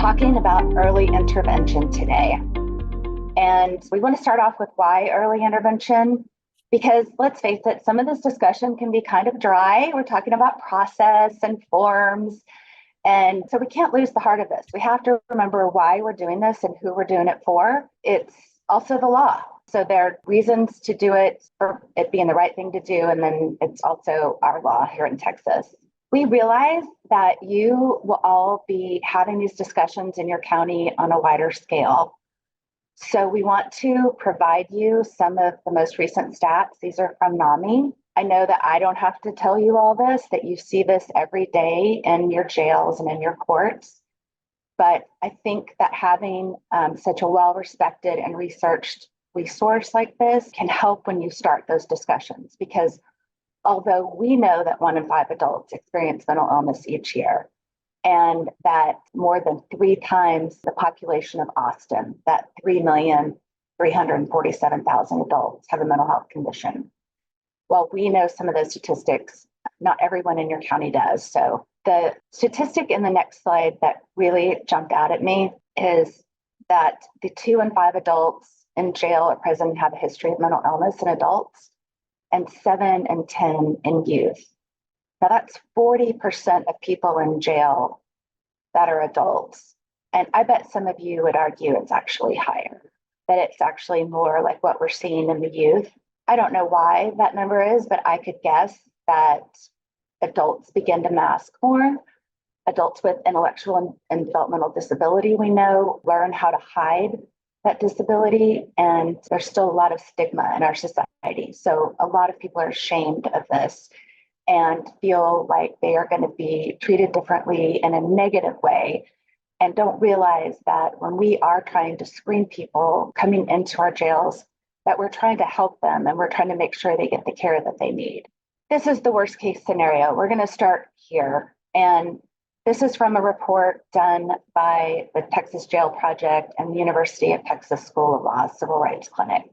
talking about early intervention today. And we want to start off with why early intervention, because let's face it, some of this discussion can be kind of dry. We're talking about process and forms. And so we can't lose the heart of this. We have to remember why we're doing this and who we're doing it for. It's also the law. So there are reasons to do it for it being the right thing to do. And then it's also our law here in Texas. We realize that you will all be having these discussions in your county on a wider scale. So we want to provide you some of the most recent stats. These are from NAMI. I know that I don't have to tell you all this, that you see this every day in your jails and in your courts. But I think that having such a well-respected and researched resource like this can help when you start those discussions, because although we know that 1 in 5 adults experience mental illness each year, and that more than 3 times the population of Austin, that 3,347,000 adults have a mental health condition. Well, we know some of those statistics, not everyone in your county does. So the statistic in the next slide that really jumped out at me is that the 2 in 5 adults in jail or prison have a history of mental illness in adults, and 7 in 10 in youth. Now that's 40% of people in jail that are adults. And I bet some of you would argue it's actually higher, that it's actually more like what we're seeing in the youth. I don't know why that number is, but I could guess that adults begin to mask more. Adults with intellectual and developmental disability, we know, learn how to hide that disability, and there's still a lot of stigma in our society. So a lot of people are ashamed of this and feel like they are going to be treated differently in a negative way, and don't realize that when we are trying to screen people coming into our jails, that we're trying to help them and we're trying to make sure they get the care that they need. This is the worst case scenario. We're going to start here. And this is from a report done by the Texas Jail Project and the University of Texas School of Law Civil Rights Clinic.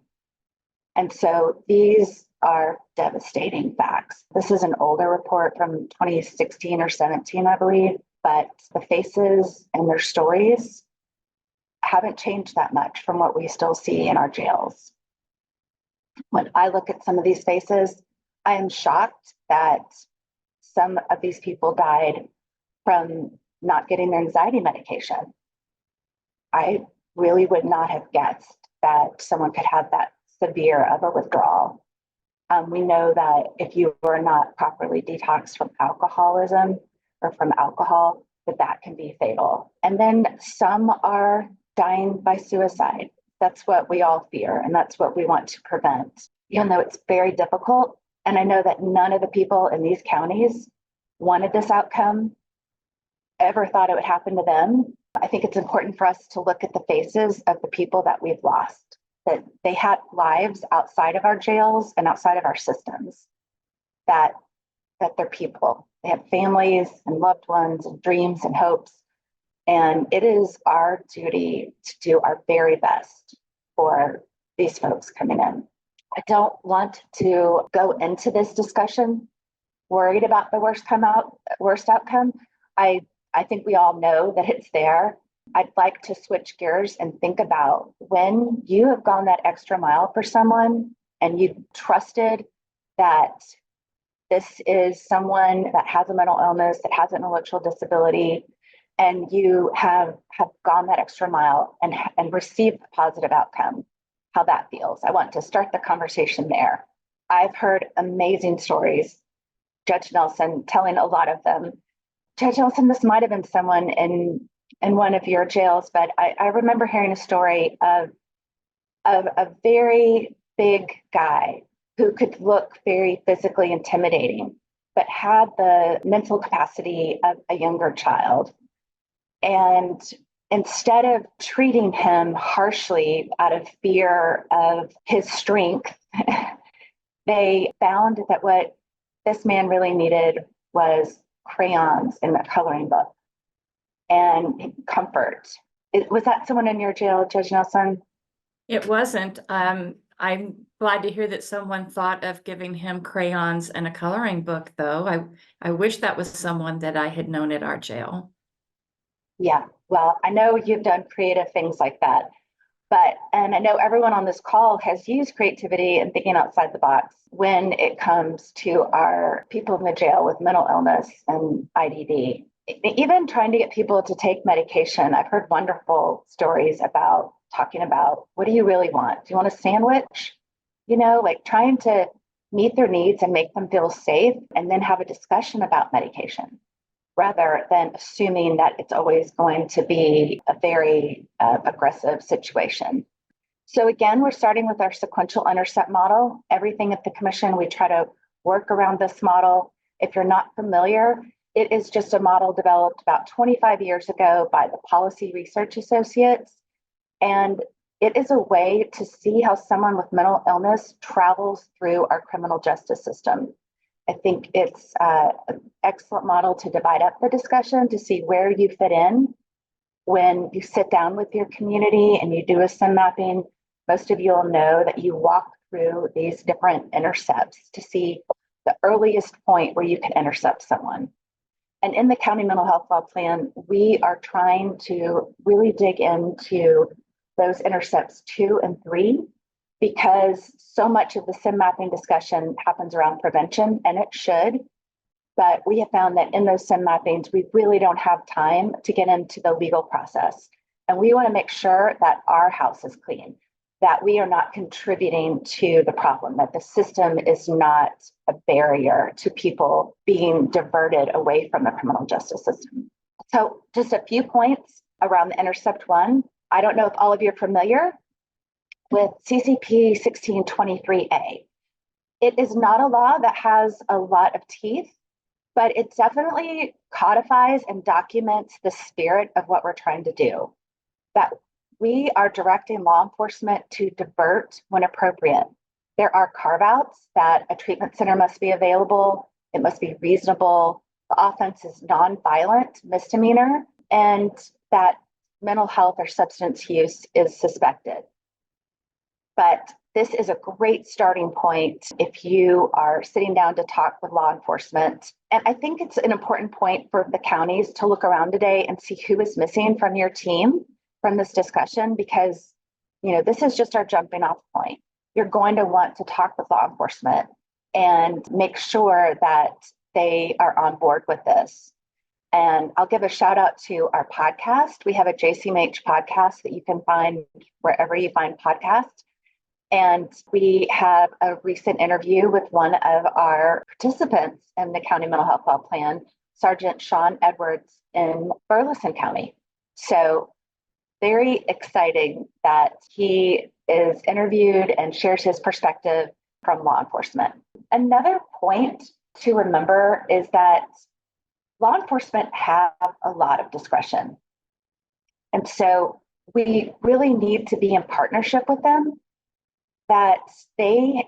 And so these are devastating facts. This is an older report from 2016 or 17, I believe, but the faces and their stories haven't changed that much from what we still see in our jails. When I look at some of these faces, I am shocked that some of these people died from not getting their anxiety medication. I really would not have guessed that someone could have that severe of a withdrawal. We know that if you are not properly detoxed from alcoholism or from alcohol, that can be fatal. And then some are dying by suicide. That's what we all fear, and that's what we want to prevent, even though it's very difficult. And I know that none of the people in these counties wanted this outcome, ever thought it would happen to them. I think it's important for us to look at the faces of the people that we've lost, that they had lives outside of our jails and outside of our systems, that they're people. They have families and loved ones and dreams and hopes. And it is our duty to do our very best for these folks coming in. I don't want to go into this discussion worried about the worst outcome. I think we all know that it's there. I'd like to switch gears and think about when you have gone that extra mile for someone and you've trusted that this is someone that has a mental illness, that has an intellectual disability, and you have gone that extra mile and received a positive outcome, how that feels. I want to start the conversation there. I've heard amazing stories, Judge Nelson telling a lot of them. Judge Nelson, this might have been someone in one of your jails, but I remember hearing a story of a very big guy who could look very physically intimidating, but had the mental capacity of a younger child. And instead of treating him harshly out of fear of his strength, they found that what this man really needed was crayons in the coloring book and comfort. Was that someone in your jail, Judge Nelson? It wasn't. I'm glad to hear that someone thought of giving him crayons and a coloring book, though. I wish that was someone that I had known at our jail. Yeah, Well, I know you've done creative things like that, and I know everyone on this call has used creativity and thinking outside the box when it comes to our people in the jail with mental illness and IDD. Even trying to get people to take medication. I've heard wonderful stories about talking about, what do you really want? Do you want a sandwich? Like trying to meet their needs and make them feel safe, and then have a discussion about medication, rather than assuming that it's always going to be a very aggressive situation. So again, we're starting with our sequential intercept model. Everything at the commission, we try to work around this model. If you're not familiar, it is just a model developed about 25 years ago by the Policy Research Associates. And it is a way to see how someone with mental illness travels through our criminal justice system. I think it's an excellent model to divide up the discussion to see where you fit in. When you sit down with your community and you do a SIM mapping, most of you will know that you walk through these different intercepts to see the earliest point where you can intercept someone. And in the county mental health law plan, we are trying to really dig into those intercepts 2 and 3, because so much of the SIM mapping discussion happens around prevention, and it should. But we have found that in those SIM mappings, we really don't have time to get into the legal process. And we want to make sure that our house is clean, that we are not contributing to the problem, that the system is not a barrier to people being diverted away from the criminal justice system. So just a few points around the Intercept 1. I don't know if all of you are familiar with CCP 1623A. It is not a law that has a lot of teeth, but it definitely codifies and documents the spirit of what we're trying to do. That we are directing law enforcement to divert when appropriate. There are carve-outs that a treatment center must be available. It must be reasonable. The offense is non-violent misdemeanor, and that mental health or substance use is suspected. But this is a great starting point if you are sitting down to talk with law enforcement. And I think it's an important point for the counties to look around today and see who is missing from your team from this discussion, because this is just our jumping off point. You're going to want to talk with law enforcement and make sure that they are on board with this. And I'll give a shout out to our podcast. We have a JCMH podcast that you can find wherever you find podcasts. And we have a recent interview with one of our participants in the county mental health law plan, Sergeant Sean Edwards in Burleson County. So very exciting that he is interviewed and shares his perspective from law enforcement. Another point to remember is that law enforcement have a lot of discretion. And so we really need to be in partnership with them, that they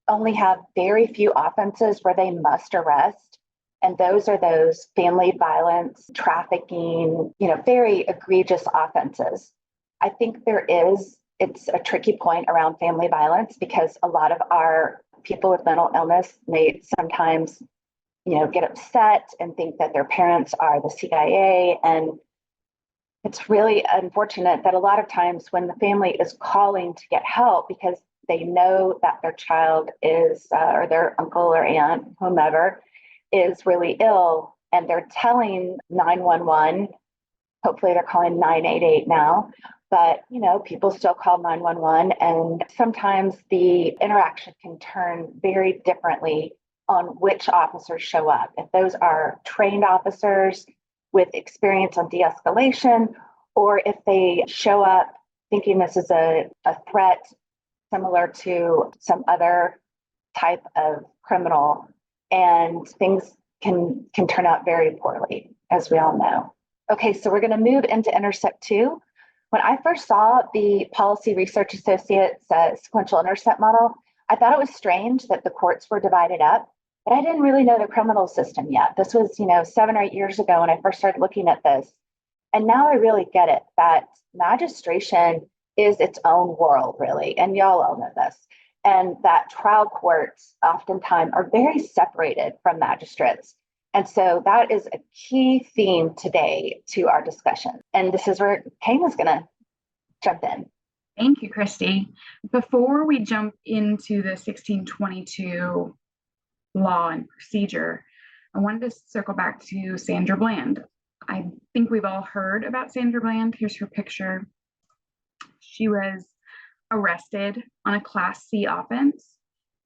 only have very few offenses where they must arrest. And those are those family violence, trafficking, very egregious offenses. I think it's a tricky point around family violence, because a lot of our people with mental illness may sometimes get upset and think that their parents are the CIA. And it's really unfortunate that a lot of times when the family is calling to get help because they know that their child is, or their uncle or aunt, whomever, is really ill, and they're telling 911, hopefully they're calling 988 now, but people still call 911, and sometimes the interaction can turn very differently on which officers show up. If those are trained officers with experience on de-escalation, or if they show up thinking this is a threat similar to some other type of criminal, and things can turn out very poorly, as we all know. Okay, so we're going to move into Intercept 2. When I first saw the Policy Research Associates sequential intercept model, I thought it was strange that the courts were divided up, but I didn't really know the criminal system yet. This was, 7 or 8 years ago when I first started looking at this. And now I really get it, that magistration is its own world, really. And y'all all know this. And that trial courts oftentimes are very separated from magistrates. And so that is a key theme today to our discussion. And this is where Kane is going to jump in. Thank you, Christy. Before we jump into the 1622 law and procedure, I wanted to circle back to Sandra Bland. I think we've all heard about Sandra Bland. Here's her picture. She was arrested on a Class C offense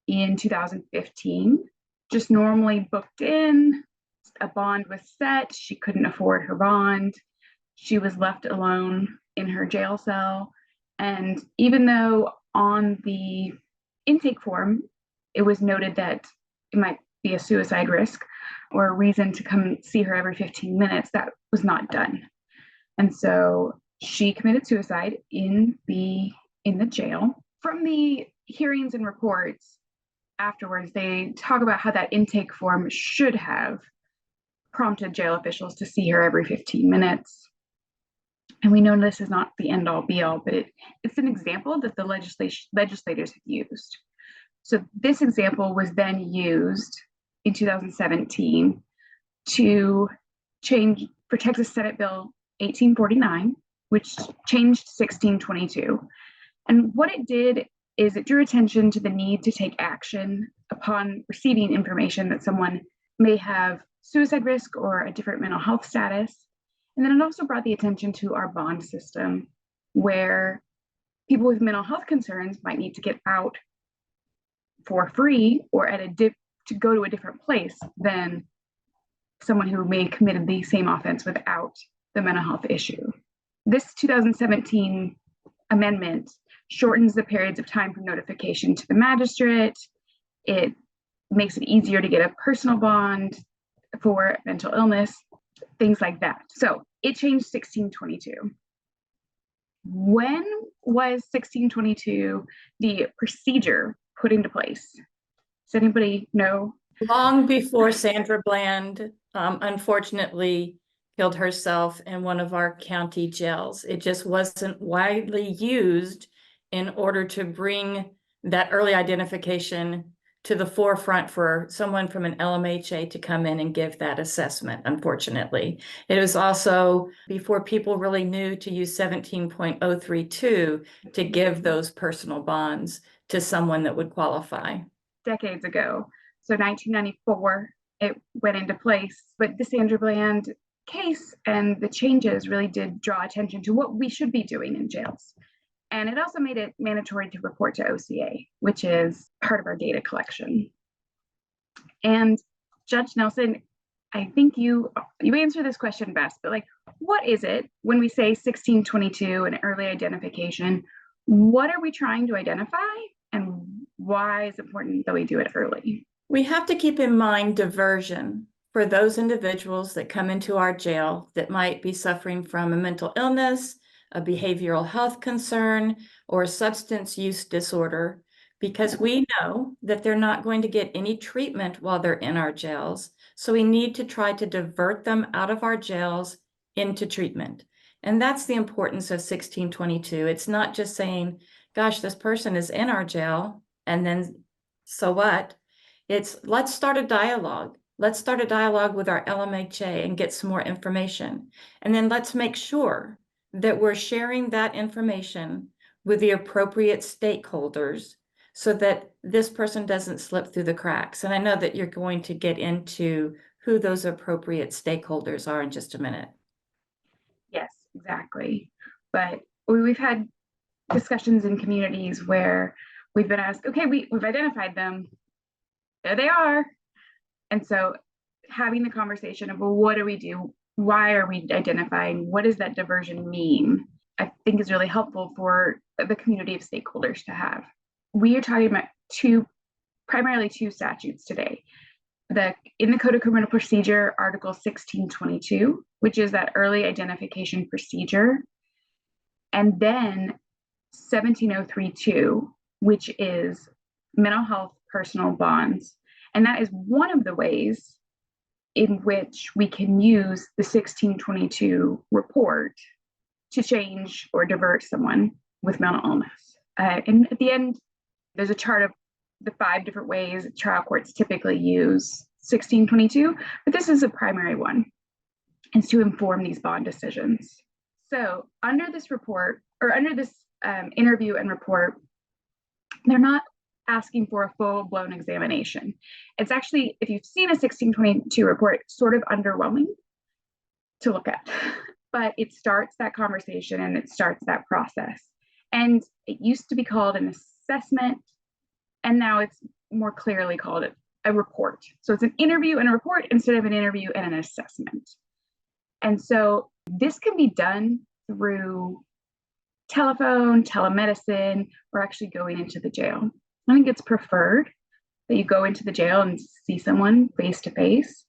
in 2015, just normally booked in, a bond was set, she couldn't afford her bond, she was left alone in her jail cell, and even though on the intake form it was noted that it might be a suicide risk or a reason to come see her every 15 minutes, that was not done. And so she committed suicide in the jail. From the hearings and reports afterwards, they talk about how that intake form should have prompted jail officials to see her every 15 minutes. And we know this is not the end all be all, but it's an example that the legislators have used. So this example was then used in 2017 to for Texas Senate Bill 1849, which changed 1622. And what it did is it drew attention to the need to take action upon receiving information that someone may have suicide risk or a different mental health status. And then it also brought the attention to our bond system, where people with mental health concerns might need to get out for free or to go to a different place than someone who may have committed the same offense without the mental health issue. This 2017 amendment shortens the periods of time from notification to the magistrate. It makes it easier to get a personal bond for mental illness, things like that. So it changed 1622. When was 1622 the procedure put into place? Does anybody know? Long before Sandra Bland, unfortunately, killed herself in one of our county jails. It just wasn't widely used in order to bring that early identification to the forefront for someone from an LMHA to come in and give that assessment, unfortunately. It was also before people really knew to use 17.032 to give those personal bonds to someone that would qualify. Decades ago. So 1994, it went into place. But the Sandra Bland case and the changes really did draw attention to what we should be doing in jails. And it also made it mandatory to report to OCA, which is part of our data collection. And Judge Nelson, I think you answer this question best, but like, what is it when we say 1622 and early identification? What are we trying to identify, and why is it important that we do it early? We have to keep in mind diversion for those individuals that come into our jail that might be suffering from a mental illness, a behavioral health concern, or a substance use disorder, because we know that they're not going to get any treatment while they're in our jails. So we need to try to divert them out of our jails into treatment. And that's the importance of 1622. It's not just saying, gosh, this person is in our jail, and then so what? It's let's start a dialogue. Let's start a dialogue with our LMHA and get some more information. And then let's make sure that we're sharing that information with the appropriate stakeholders so that this person doesn't slip through the cracks. And I know that you're going to get into who those appropriate stakeholders are in just a minute. Yes, exactly. But we've had discussions in communities where we've been asked, okay, we've identified them. There they are. And so having the conversation of, well, what do we do? Why are we identifying? What does that diversion mean? I think is really helpful for the community of stakeholders to have. We are talking about primarily two statutes today. In the Code of Criminal Procedure, Article 1622, which is that early identification procedure, and then 17032, which is mental health personal bonds. And that is one of the ways in which we can use the 1622 report to change or divert someone with mental illness. And at the end, there's a chart of the 5 different ways trial courts typically use 1622, but this is a primary one. It's to inform these bond decisions. So under this report, or under this interview and report, they're not asking for a full-blown examination. It's actually, if you've seen a 1622 report, sort of underwhelming to look at, but it starts that conversation and it starts that process. And it used to be called an assessment, and now it's more clearly called a report. So it's an interview and a report instead of an interview and an assessment. And so this can be done through telephone, telemedicine, or actually going into the jail. I think it's preferred that you go into the jail and see someone face to face.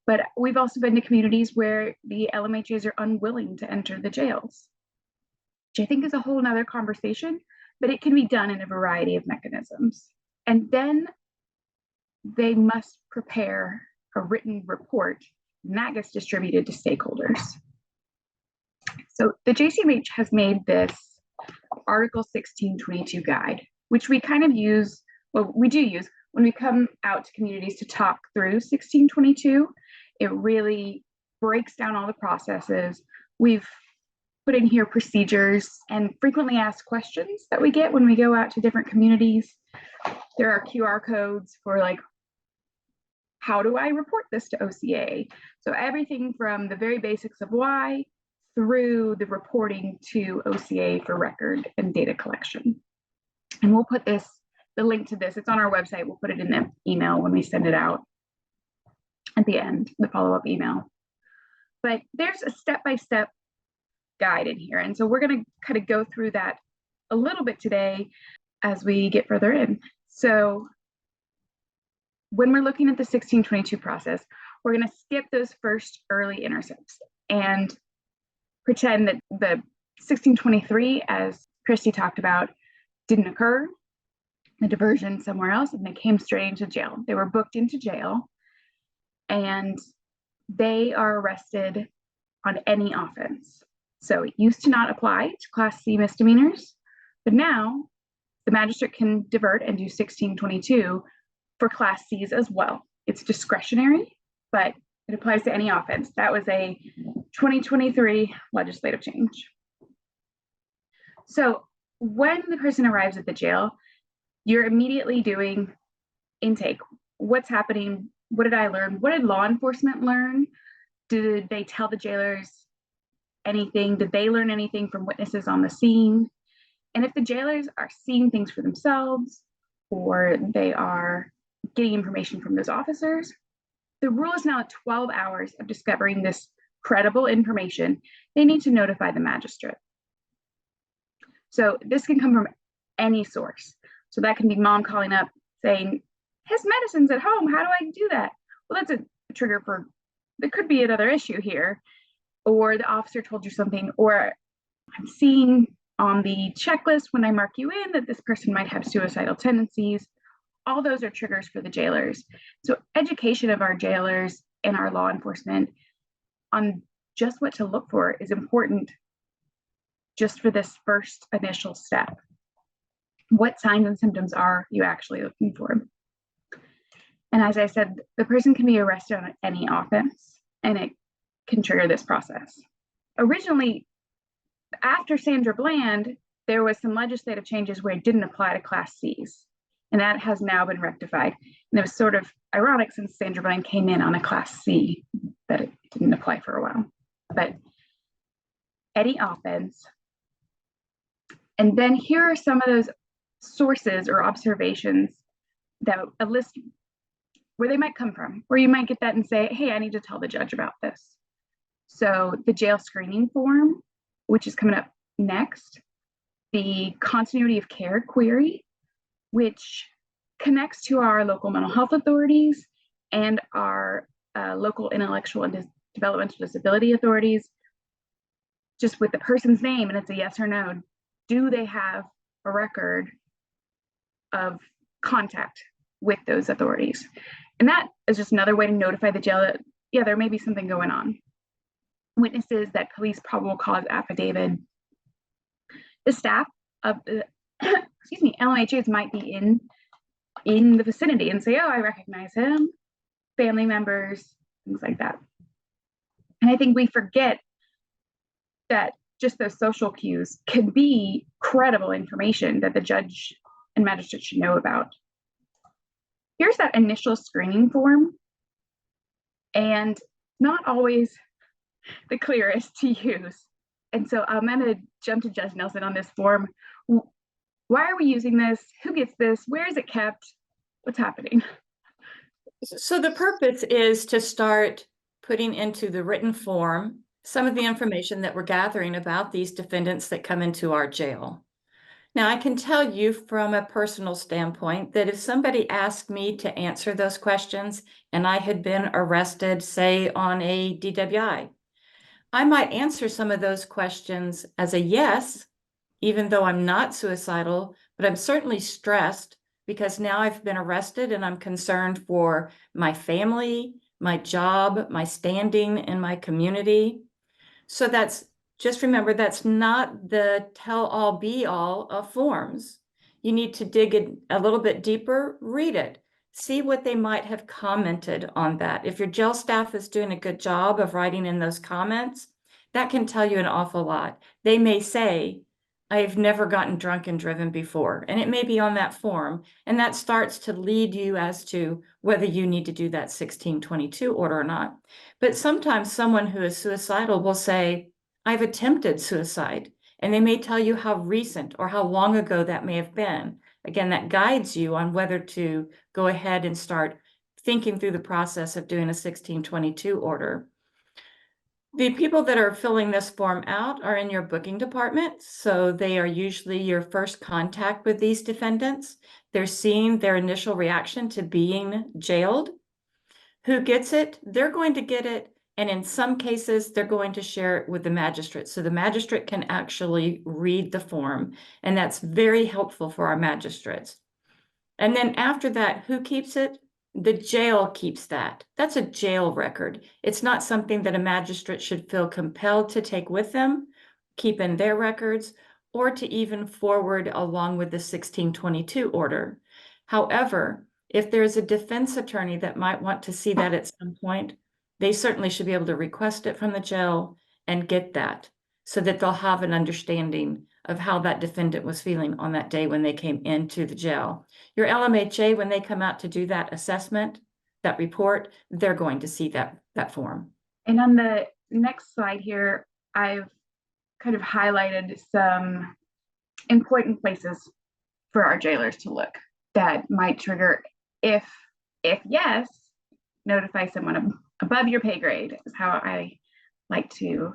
But we've also been to communities where the LMHAs are unwilling to enter the jails, which I think is a whole nother conversation, but it can be done in a variety of mechanisms. And then they must prepare a written report, and that gets distributed to stakeholders. So the JCMH has made this Article 1622 guide, which we kind of use, well, we do use when we come out to communities to talk through 1622. It really breaks down all the processes. We've put in here procedures and frequently asked questions that we get when we go out to different communities. There are QR codes for like, how do I report this to OCA? So everything from the very basics of why through the reporting to OCA for record and data collection. And we'll put this, the link to this, it's on our website. We'll put it in the email when we send it out at the end, the follow-up email. But there's a step-by-step guide in here. And so we're going to kind of go through that a little bit today as we get further in. So when we're looking at the 1622 process, we're going to skip those first early intercepts and pretend that the 1623, as Christy talked about, didn't occur, the diversion somewhere else, and they came straight into jail. They were booked into jail, and they are arrested on any offense. So it used to not apply to Class C misdemeanors, but now the magistrate can divert and do 1622 for Class Cs as well. It's discretionary, but it applies to any offense. That was a 2023 legislative change. So when the person arrives at the jail, you're immediately doing intake. What's happening? What did I learn? What did law enforcement learn? Did they tell the jailers anything? Did they learn anything from witnesses on the scene? And if the jailers are seeing things for themselves, or they are getting information from those officers, the rule is now at 12 hours of discovering this credible information. They need to notify the magistrate. So this can come from any source. So that can be mom calling up saying, his medicine's at home, how do I do that? Well, that's a trigger for, there could be another issue here. Or the officer told you something, or I'm seeing on the checklist when I mark you in that this person might have suicidal tendencies. All those are triggers for the jailers. So education of our jailers and our law enforcement on just what to look for is important just for this first initial step. What signs and symptoms are you actually looking for? And as I said, the person can be arrested on any offense, and it can trigger this process. Originally, after Sandra Bland, there was some legislative changes where it didn't apply to Class Cs. And that has now been rectified. And it was sort of ironic since Sandra Bland came in on a Class C that it didn't apply for a while. But any offense. And then here are some of those sources or observations that a list where they might come from, where you might get that and say, hey, I need to tell the judge about this. So the jail screening form, which is coming up next, the continuity of care query, which connects to our local mental health authorities and our local intellectual and developmental disability authorities, just with the person's name, and it's a yes or no. Do they have a record of contact with those authorities? And that is just another way to notify the jail that, yeah, there may be something going on. Witnesses, that police probable cause affidavit. The staff of the LMHAs might be in the vicinity and say, oh, I recognize him. family members, things like that. And I think we forget that just those social cues can be credible information that the judge and magistrate should know about. Here's that initial screening form, and not always the clearest to use. And so I'm going to jump to Judge Nelson on this form. Why are we using this? Who gets this? Where is it kept? What's happening? So the purpose is to start putting into the written form some of the information that we're gathering about these defendants that come into our jail. Now, I can tell you from a personal standpoint that if somebody asked me to answer those questions and I had been arrested, say, on a DWI, I might answer some of those questions as a yes, even though I'm not suicidal, but I'm certainly stressed because now I've been arrested and I'm concerned for my family, my job, my standing in my community. So just remember, that's not the tell-all be-all of forms. You need to dig a little bit deeper, read it, see what they might have commented on that. If your jail staff is doing a good job of writing in those comments, that can tell you an awful lot. They may say, I've never gotten drunk and driven before, and it may be on that form, and that starts to lead you as to whether you need to do that 1622 order or not. But sometimes someone who is suicidal will say, I've attempted suicide, and they may tell you how recent or how long ago that may have been. Again, that guides you on whether to go ahead and start thinking through the process of doing a 1622 order. The people that are filling this form out are in your booking department, so they are usually your first contact with these defendants. They're seeing their initial reaction to being jailed. Who gets it? They're going to get it, and in some cases, they're going to share it with the magistrate, so the magistrate can actually read the form, and that's very helpful for our magistrates. And then after that, who keeps it? The jail keeps that. That's a jail record. It's not something that a magistrate should feel compelled to take with them, keep in their records, or to even forward along with the 1622 order. However, if there's a defense attorney that might want to see that at some point, they certainly should be able to request it from the jail and get that so that they'll have an understanding of how that defendant was feeling on that day when they came into the jail. Your LMHA, when they come out to do that assessment, that report, they're going to see that form. And on the next slide here, I've kind of highlighted some important places for our jailers to look that might trigger if yes, notify someone above your pay grade is how I like to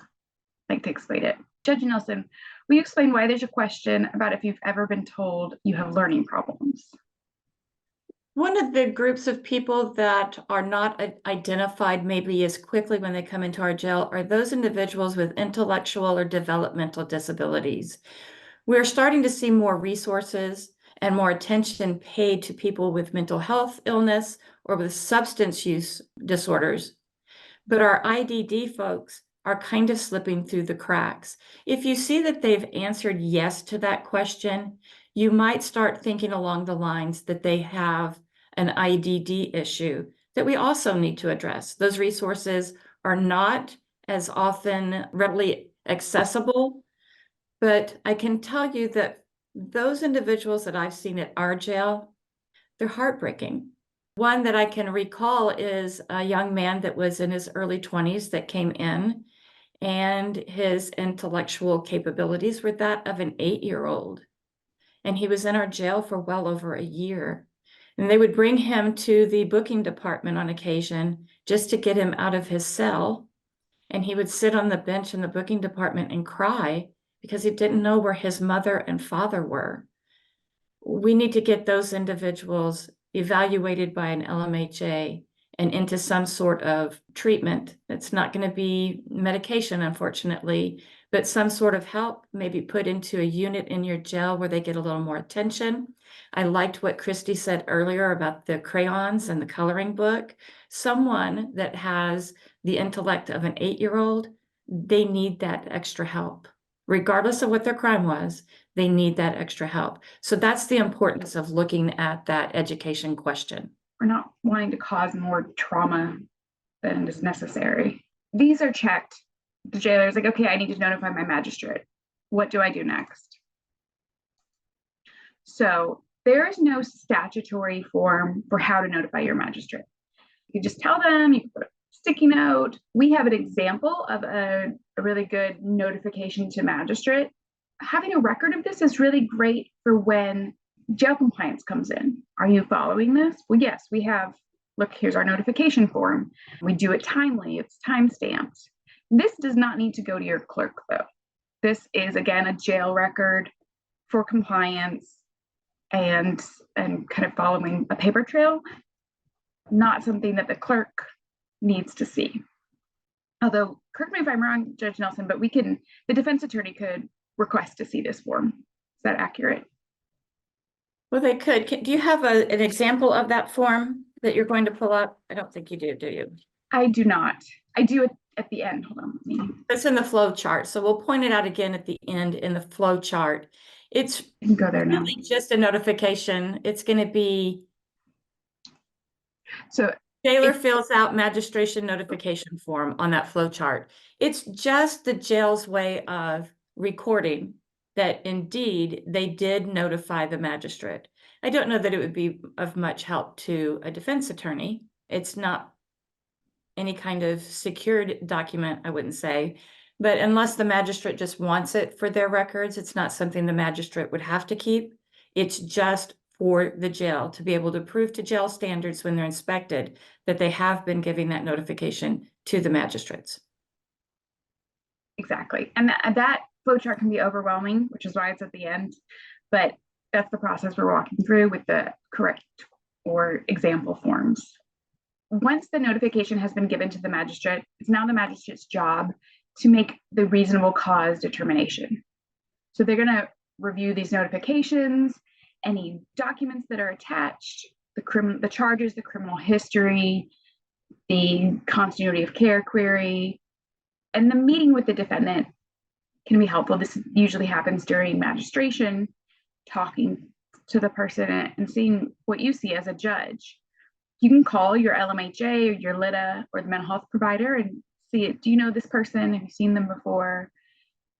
explain it. Judge Nelson, will you explain why there's a question about if you've ever been told you have learning problems? One of the groups of people that are not identified maybe as quickly when they come into our jail are those individuals with intellectual or developmental disabilities. We're starting to see more resources and more attention paid to people with mental health illness or with substance use disorders. But our IDD folks are kind of slipping through the cracks. If you see that they've answered yes to that question, you might start thinking along the lines that they have an IDD issue that we also need to address. Those resources are not as often readily accessible, but I can tell you that those individuals that I've seen at our jail, they're heartbreaking. One that I can recall is a young man that was in his early 20s that came in, and his intellectual capabilities were that of an 8-year-old. And he was in our jail for well over a year. And they would bring him to the booking department on occasion just to get him out of his cell. And he would sit on the bench in the booking department and cry because he didn't know where his mother and father were. We need to get those individuals evaluated by an LMHA and into some sort of treatment. It's not going to be medication, unfortunately, but some sort of help, maybe put into a unit in your jail where they get a little more attention. I liked what Christy said earlier about the crayons and the coloring book. Someone that has the intellect of an 8-year-old, they need that extra help. Regardless of what their crime was, they need that extra help. So that's the importance of looking at that education question. we're not wanting to cause more trauma than is necessary. These are checked. The jailer is like, okay, I need to notify my magistrate. What do I do next? So there is no statutory form for how to notify your magistrate. You just tell them, you can put a sticky note. We have an example of a really good notification to magistrate. Having a record of this is really great for when jail compliance comes in. Are you following this? Well, yes, we have. Look, here's our notification form. We do it timely. It's time-stamped. This does not need to go to your clerk, though. This is, again, a jail record for compliance and kind of following a paper trail, not something that the clerk needs to see. Although, correct me if I'm wrong, Judge Nelson, but the defense attorney could request to see this form. Is that accurate? Well, they could. Do you have an example of that form that you're going to pull up? I don't think you do you? I do not. I do it at the end. Hold on. It's in the flow chart. So we'll point it out again at the end in the flow chart. It's you can go there now. really just a notification. It's going to be. So Jailer fills out magistration notification form on that flow chart. It's just the jail's way of recording that indeed they did notify the magistrate. I don't know that it would be of much help to a defense attorney. It's not any kind of secured document, I wouldn't say, but unless the magistrate just wants it for their records, it's not something the magistrate would have to keep. It's just for the jail to be able to prove to jail standards when they're inspected that they have been giving that notification to the magistrates. Exactly. And that flowchart can be overwhelming, which is why it's at the end, but that's the process we're walking through with the correct or example forms. Once the notification has been given to the magistrate, it's now the magistrate's job to make the reasonable cause determination. So they're going to review these notifications, any documents that are attached, the charges, the criminal history, the continuity of care query, and the meeting with the defendant can be helpful. This usually happens during magistration, talking to the person and seeing what you see as a judge. You can call your LMHA or your LITA or the mental health provider and see it. Do you know this person? Have you seen them before?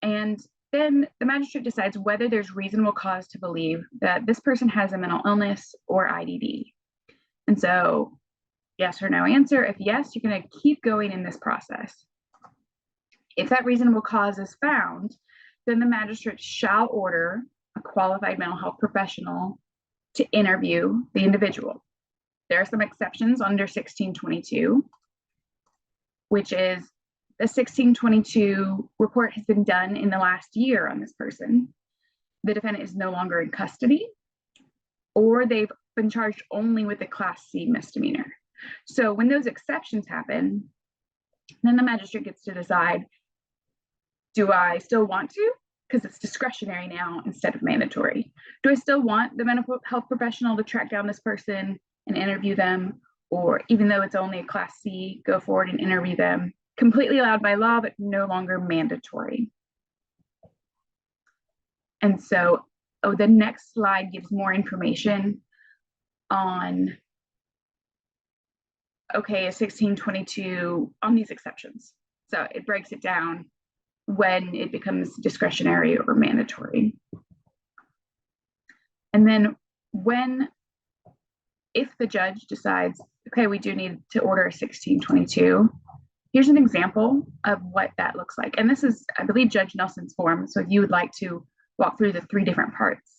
And then the magistrate decides whether there's reasonable cause to believe that this person has a mental illness or IDD. And so, yes or no answer. If yes, you're going to keep going in this process. If that reasonable cause is found, then the magistrate shall order a qualified mental health professional to interview the individual. There are some exceptions under 1622, which is the 1622 report has been done in the last year on this person. The defendant is no longer in custody, or they've been charged only with a Class C misdemeanor. So when those exceptions happen, then the magistrate gets to decide, do I still want to? Because it's discretionary now instead of mandatory. Do I still want the mental health professional to track down this person and interview them? Or even though it's only a Class C, go forward and interview them? Completely allowed by law, but no longer mandatory. And so, the next slide gives more information on, okay, a 1622 on these exceptions. So it breaks it down when it becomes discretionary or mandatory. And then if the judge decides, okay, we do need to order a 1622, here's an example of what that looks like. And this is, I believe, Judge Nelson's form. So if you would like to walk through the 3 different parts.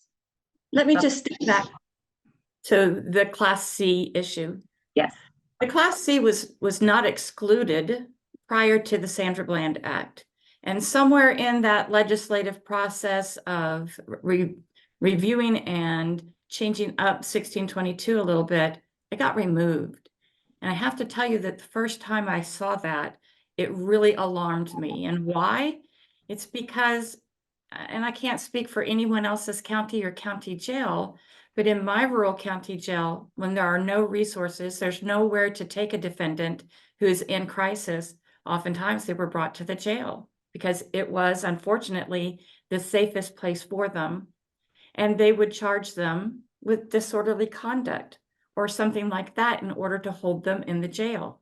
Let me just step back to the Class C issue. Yes. The Class C was not excluded prior to the Sandra Bland Act. And somewhere in that legislative process of reviewing and changing up 1622 a little bit, it got removed. And I have to tell you that the first time I saw that, it really alarmed me. And why? It's because, and I can't speak for anyone else's county or county jail, but in my rural county jail, when there are no resources, there's nowhere to take a defendant who is in crisis. Oftentimes they were brought to the jail because it was, unfortunately, the safest place for them. And they would charge them with disorderly conduct or something like that in order to hold them in the jail.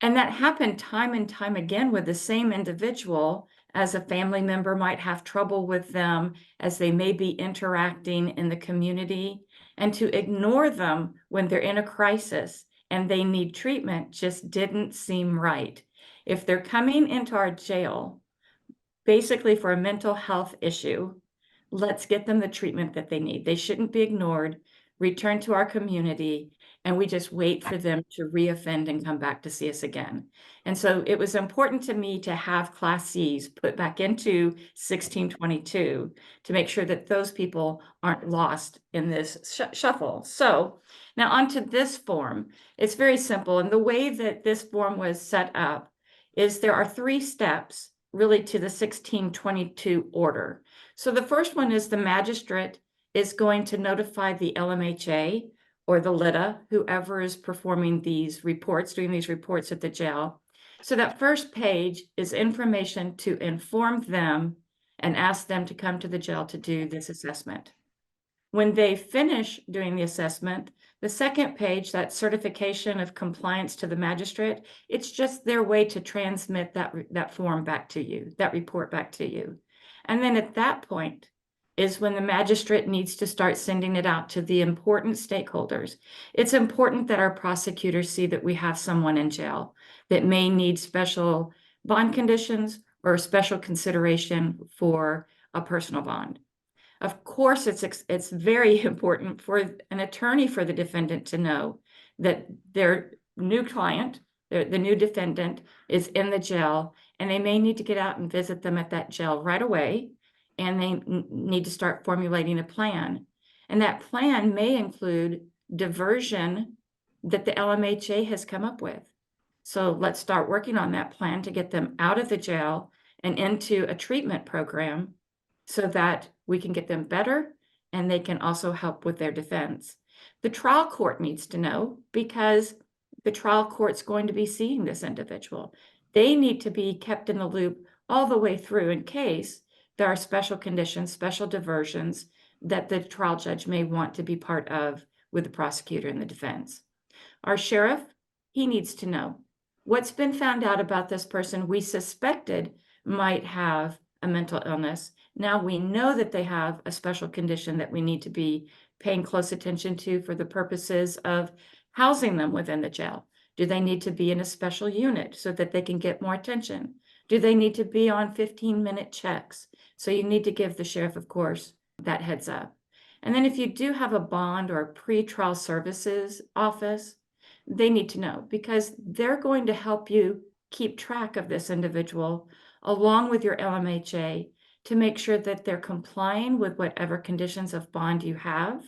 And that happened time and time again with the same individual, as a family member might have trouble with them as they may be interacting in the community. And to ignore them when they're in a crisis and they need treatment just didn't seem right. If they're coming into our jail, basically for a mental health issue, let's get them the treatment that they need. They shouldn't be ignored, return to our community, and we just wait for them to reoffend and come back to see us again. And so it was important to me to have Class Cs put back into 1622 to make sure that those people aren't lost in this shuffle. So now onto this form. It's very simple. And the way that this form was set up is there are 3 steps really to the 1622 order. So the first one is the magistrate is going to notify the LMHA or the LITA, whoever is performing these reports, doing these reports at the jail. So that first page is information to inform them and ask them to come to the jail to do this assessment. When they finish doing the assessment, the second page, that certification of compliance to the magistrate, it's just their way to transmit that form back to you, that report back to you. And then at that point is when the magistrate needs to start sending it out to the important stakeholders. It's important that our prosecutors see that we have someone in jail that may need special bond conditions or special consideration for a personal bond. Of course, it's very important for an attorney for the defendant to know that their new client, the new defendant, is in the jail, and they may need to get out and visit them at that jail right away, and they need to start formulating a plan. And that plan may include diversion that the LMHA has come up with. So let's start working on that plan to get them out of the jail and into a treatment program so that we can get them better and they can also help with their defense. The trial court needs to know because the trial court's going to be seeing this individual. They need to be kept in the loop all the way through in case there are special conditions, special diversions that the trial judge may want to be part of with the prosecutor and the defense. Our sheriff, he needs to know what's been found out about this person we suspected might have a mental illness. Now we know that they have a special condition that we need to be paying close attention to for the purposes of housing them within the jail. Do they need to be in a special unit so that they can get more attention? Do they need to be on 15-minute checks? So you need to give the sheriff, of course, that heads up. And then if you do have a bond or a pretrial services office, they need to know because they're going to help you keep track of this individual along with your LMHA to make sure that they're complying with whatever conditions of bond you have,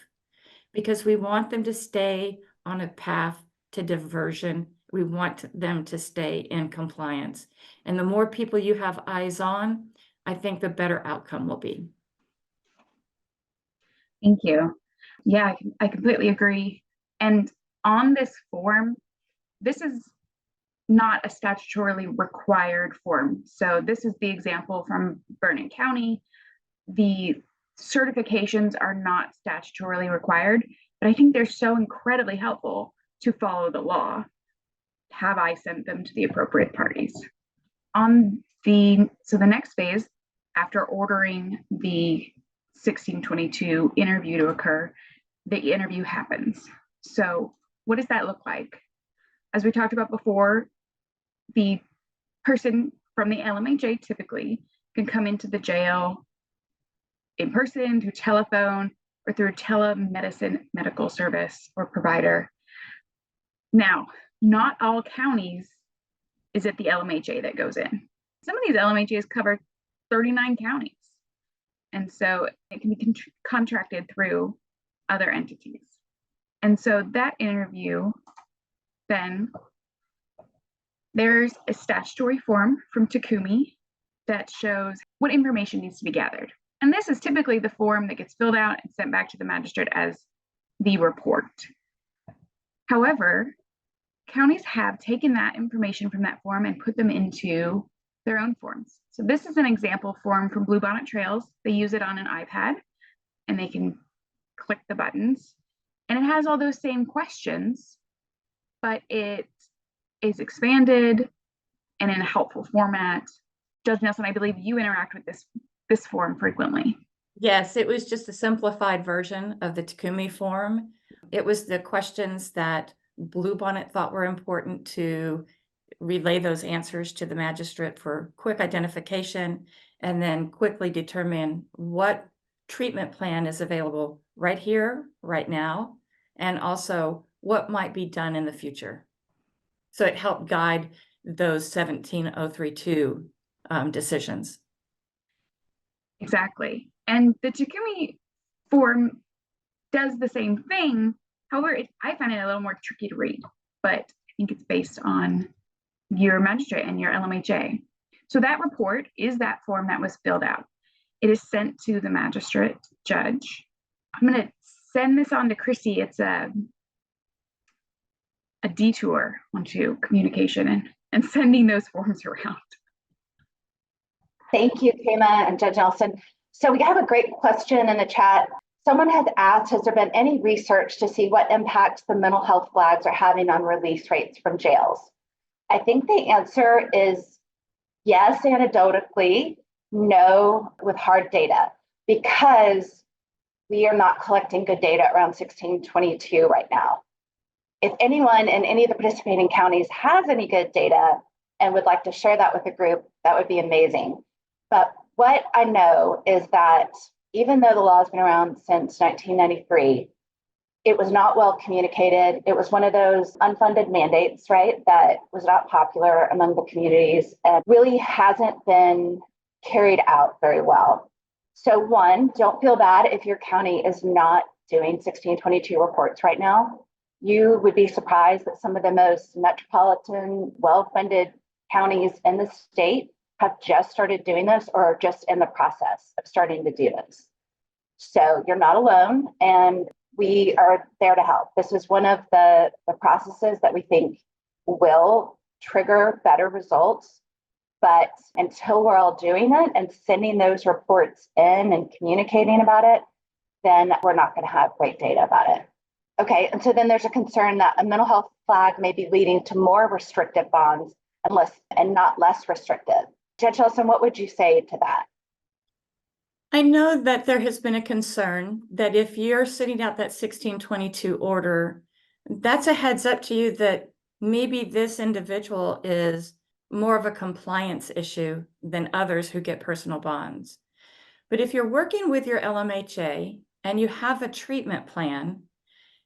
because we want them to stay on a path to diversion. We want them to stay in compliance. And the more people you have eyes on, I think the better outcome will be. Thank you. Yeah, I completely agree. And on this form, this is not a statutorily required form. So this is the example from Vernon County. The certifications are not statutorily required, but I think they're so incredibly helpful to follow the law. Have I sent them to the appropriate parties? So the next phase, after ordering the 1622 interview to occur, the interview happens. So what does that look like? As we talked about before, the person from the LMHA typically can come into the jail in person, through telephone, or through telemedicine medical service or provider. Now, not all counties is it the LMHA that goes in. Some of these LMHAs cover 39 counties. And so it can be contracted through other entities. And so that interview, then there's a statutory form from Takumi that shows what information needs to be gathered. And this is typically the form that gets filled out and sent back to the magistrate as the report. However, counties have taken that information from that form and put them into their own forms. So this is an example form from Bluebonnet Trails. They use it on an iPad and they can click the buttons. And it has all those same questions, but it is expanded and in a helpful format. Judge Nelson, I believe you interact with this form frequently. Yes, it was just a simplified version of the Takumi form. It was the questions that Bluebonnet thought were important to relay those answers to the magistrate for quick identification, and then quickly determine what treatment plan is available right here, right now, and also what might be done in the future. So it helped guide those 17032 decisions. Exactly. And the Takumi form does the same thing. However, I find it a little more tricky to read, but I think it's based on your magistrate and your LMHA. So that report is that form that was filled out. It is sent to the magistrate judge. I'm going to send this on to Christy. It's a detour onto communication and sending those forms around. Thank you, Kayma and Judge Nelson. So we have a great question in the chat. Someone has asked, has there been any research to see what impacts the mental health flags are having on release rates from jails? I think the answer is yes, anecdotally, no, with hard data, because we are not collecting good data around 1622 right now. If anyone in any of the participating counties has any good data and would like to share that with the group, that would be amazing. But what I know is that even though the law has been around since 1993, it was not well communicated. It was one of those unfunded mandates, right, that was not popular among the communities and really hasn't been carried out very well. So one, don't feel bad if your county is not doing 1622 reports right now. You would be surprised that some of the most metropolitan, well-funded counties in the state have just started doing this or are just in the process of starting to do this. So you're not alone, and we are there to help. This is one of the processes that we think will trigger better results. But until we're all doing it and sending those reports in and communicating about it, then we're not going to have great data about it. Okay, and so then there's a concern that a mental health flag may be leading to more restrictive bonds and not less restrictive. Judge Nelson, what would you say to that? I know that there has been a concern that if you're sitting out that 1622 order, that's a heads up to you that maybe this individual is more of a compliance issue than others who get personal bonds. But if you're working with your LMHA and you have a treatment plan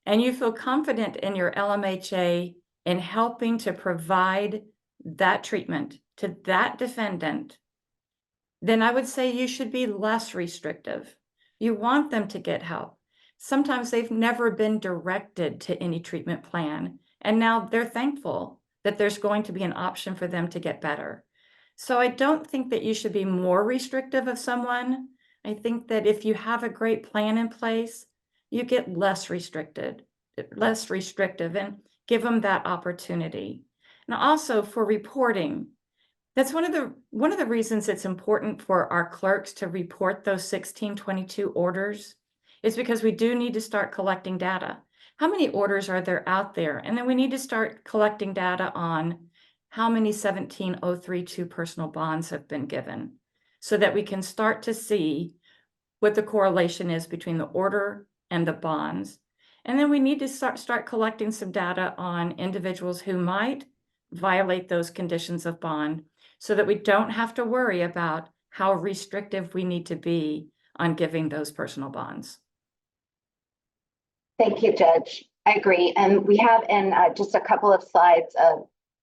and you feel confident in your LMHA in helping to provide that treatment to that defendant, then I would say you should be less restrictive. You want them to get help. Sometimes they've never been directed to any treatment plan, and now they're thankful that there's going to be an option for them to get better. So I don't think that you should be more restrictive of someone. I think that if you have a great plan in place, you get less restrictive, and give them that opportunity. Now also for reporting, that's one of the reasons it's important for our clerks to report those 1622 orders is because we do need to start collecting data. How many orders are there out there? And then we need to start collecting data on how many 17032 personal bonds have been given so that we can start to see what the correlation is between the order and the bonds. And then we need to start collecting some data on individuals who might violate those conditions of bond so that we don't have to worry about how restrictive we need to be on giving those personal bonds. Thank you, Judge. I agree. And we have in just a couple of slides a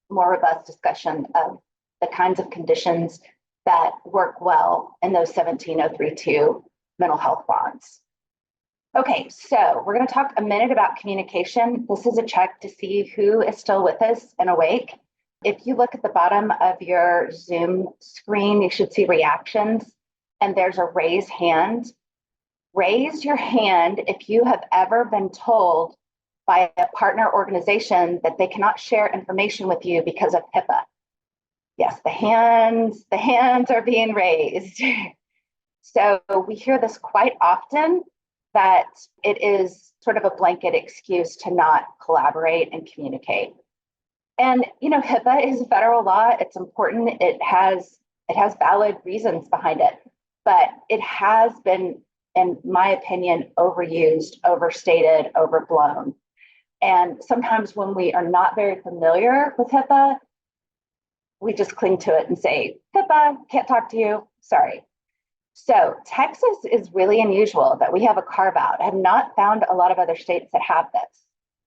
more robust discussion of the kinds of conditions that work well in those 17032 mental health bonds. Okay, so we're going to talk a minute about communication. This is a check to see who is still with us and awake. If you look at the bottom of your Zoom screen, you should see reactions, and there's a raise hand. Raise your hand if you have ever been told by a partner organization that they cannot share information with you because of HIPAA. Yes, the hands are being raised. So we hear this quite often, that it is sort of a blanket excuse to not collaborate and communicate. And, HIPAA is a federal law. It's important. It has valid reasons behind it, but it has been, in my opinion, overused, overstated, overblown. And sometimes when we are not very familiar with HIPAA, we just cling to it and say, HIPAA, can't talk to you, sorry. So Texas is really unusual that we have a carve out. I have not found a lot of other states that have this.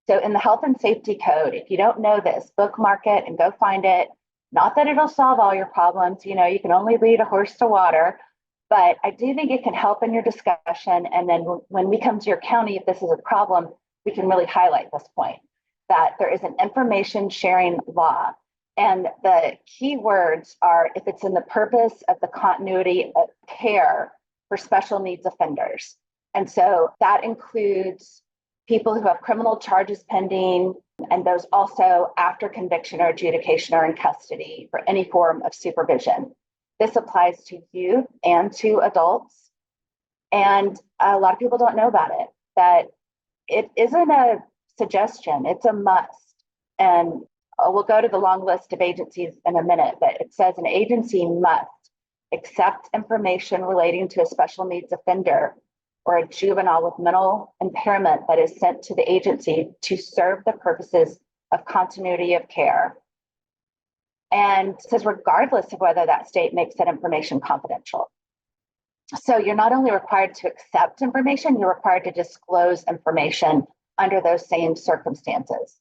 So in the health and safety code, if you don't know this, bookmark it and go find it. Not that it'll solve all your problems. You can only lead a horse to water, but I do think it can help in your discussion. And then when we come to your county, if this is a problem, we can really highlight this point, that there is an information sharing law. And the key words are if it's in the purpose of the continuity of care for special needs offenders. And so that includes people who have criminal charges pending, and those also after conviction or adjudication are in custody for any form of supervision. This applies to youth and to adults. And a lot of people don't know about it, that it isn't a suggestion, it's a must. And we'll go to the long list of agencies in a minute, but it says an agency must accept information relating to a special needs offender or a juvenile with mental impairment that is sent to the agency to serve the purposes of continuity of care. And it says regardless of whether that state makes that information confidential. So you're not only required to accept information, you're required to disclose information under those same circumstances.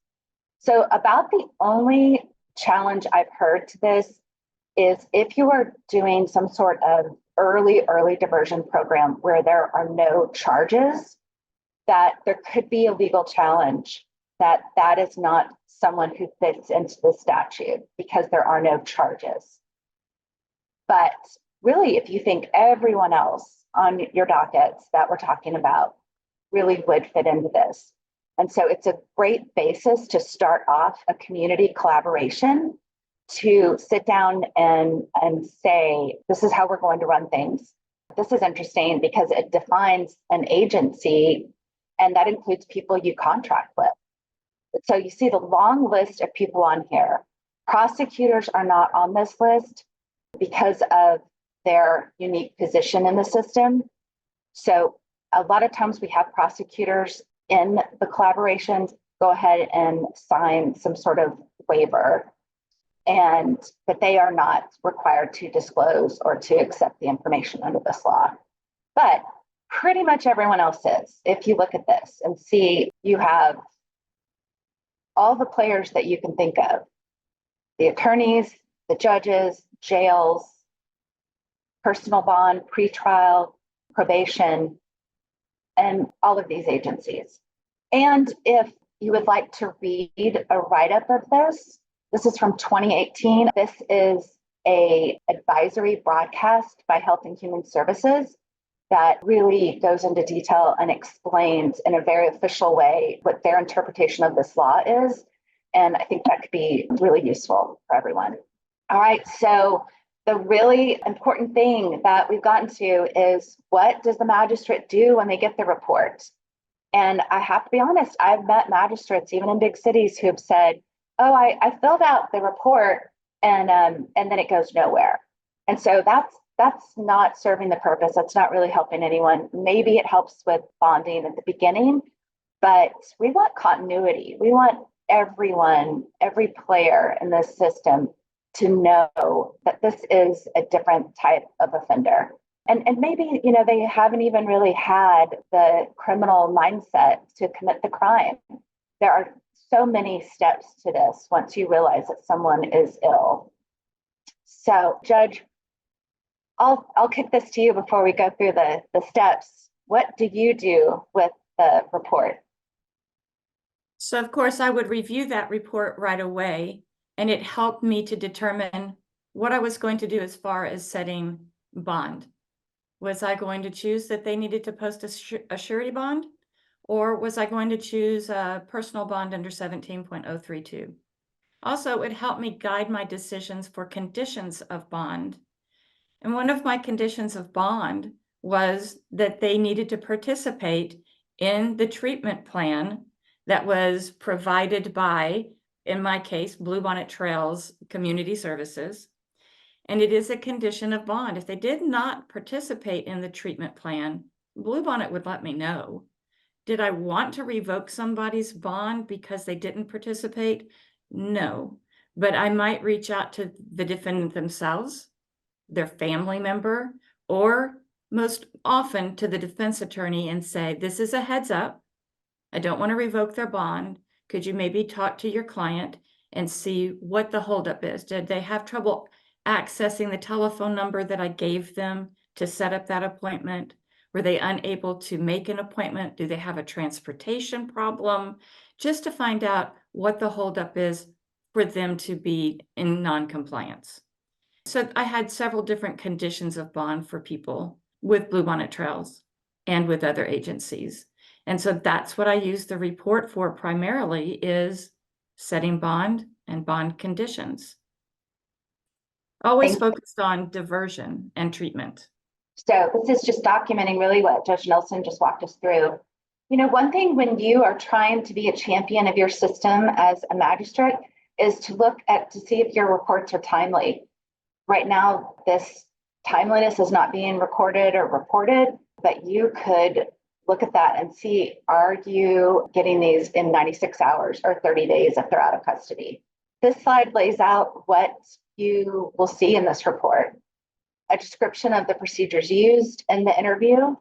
So about the only challenge I've heard to this is if you are doing some sort of early diversion program where there are no charges, that there could be a legal challenge that is not someone who fits into the statute because there are no charges. But really, if you think everyone else on your dockets that we're talking about really would fit into this. And so it's a great basis to start off a community collaboration to sit down and say, this is how we're going to run things. This is interesting because it defines an agency, and that includes people you contract with. So you see the long list of people on here. Prosecutors are not on this list because of their unique position in the system. So a lot of times we have prosecutors in the collaborations go ahead and sign some sort of waiver, but they are not required to disclose or to accept the information under this law. But pretty much everyone else is. If you look at this and see, you have all the players that you can think of: the attorneys, the judges, jails, personal bond, pretrial, probation, and all of these agencies. And if you would like to read a write-up of this is from 2018. This is an advisory broadcast by Health and Human Services that really goes into detail and explains in a very official way what their interpretation of this law is. And I think that could be really useful for everyone. All right, so the really important thing that we've gotten to is, what does the magistrate do when they get the report? And I have to be honest, I've met magistrates, even in big cities, who have said, oh, I filled out the report and then it goes nowhere. And so that's not serving the purpose. That's not really helping anyone. Maybe it helps with bonding at the beginning, but we want continuity. We want everyone, every player in this system to know that this is a different type of offender. And maybe, they haven't even really had the criminal mindset to commit the crime. There are so many steps to this once you realize that someone is ill. So, Judge, I'll kick this to you before we go through the steps. What do you do with the report? So of course I would review that report right away, and it helped me to determine what I was going to do as far as setting bond. Was I going to choose that they needed to post a surety bond, or was I going to choose a personal bond under 17.032? Also, it helped me guide my decisions for conditions of bond. And one of my conditions of bond was that they needed to participate in the treatment plan that was provided by, in my case, Bluebonnet Trails Community Services. And it is a condition of bond. If they did not participate in the treatment plan, Bluebonnet would let me know. Did I want to revoke somebody's bond because they didn't participate? No, but I might reach out to the defendant themselves, their family member, or most often to the defense attorney and say, this is a heads up. I don't want to revoke their bond. Could you maybe talk to your client and see what the holdup is? Did they have trouble accessing the telephone number that I gave them to set up that appointment? Were they unable to make an appointment? Do they have a transportation problem? Just to find out what the holdup is for them to be in non-compliance. So I had several different conditions of bond for people with Bluebonnet Trails and with other agencies. And so that's what I use the report for primarily, is setting bond and bond conditions. Always focused on diversion and treatment. So this is just documenting really what Judge Nelson just walked us through. You know, one thing when you are trying to be a champion of your system as a magistrate is to look at to see if your reports are timely. Right now, this timeliness is not being recorded or reported, but you could look at that and see, are you getting these in 96 hours or 30 days if they're out of custody? This slide lays out what you will see in this report: a description of the procedures used in the interview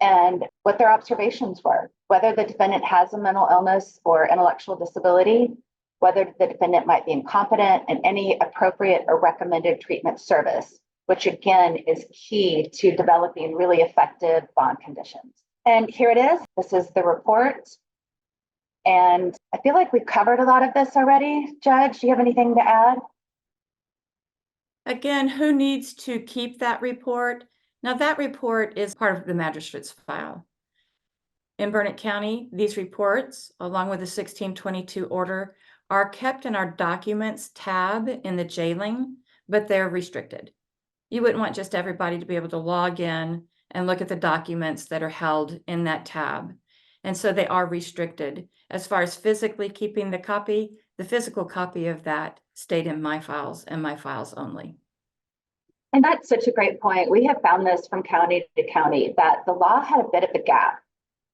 and what their observations were, whether the defendant has a mental illness or intellectual disability, whether the defendant might be incompetent, and any appropriate or recommended treatment service, which again is key to developing really effective bond conditions. And here it is. This is the report. And I feel like we've covered a lot of this already. Judge, do you have anything to add? Again, who needs to keep that report? Now, that report is part of the magistrate's file. In Burnett County, these reports, along with the 1622 order, are kept in our documents tab in the jailing, but they're restricted. You wouldn't want just everybody to be able to log in and look at the documents that are held in that tab. And so they are restricted. As far as physically keeping the copy, the physical copy of that stayed in my files and my files only. And that's such a great point. We have found this from county to county that the law had a bit of a gap,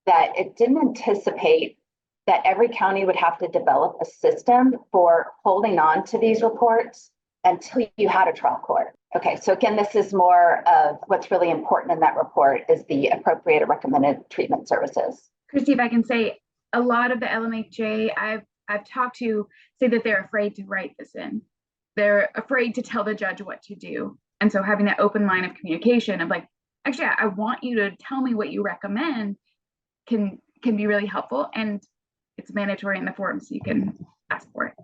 that it didn't anticipate that every county would have to develop a system for holding on to these reports until you had a trial court. Okay, so again, this is more of what's really important in that report is the appropriate or recommended treatment services. Christy, if I can say, a lot of the LMHA I've talked to say that they're afraid to write this in. They're afraid to tell the judge what to do. And so having that open line of communication of like, actually, I want you to tell me what you recommend can be really helpful. And it's mandatory in the form, so you can ask for it.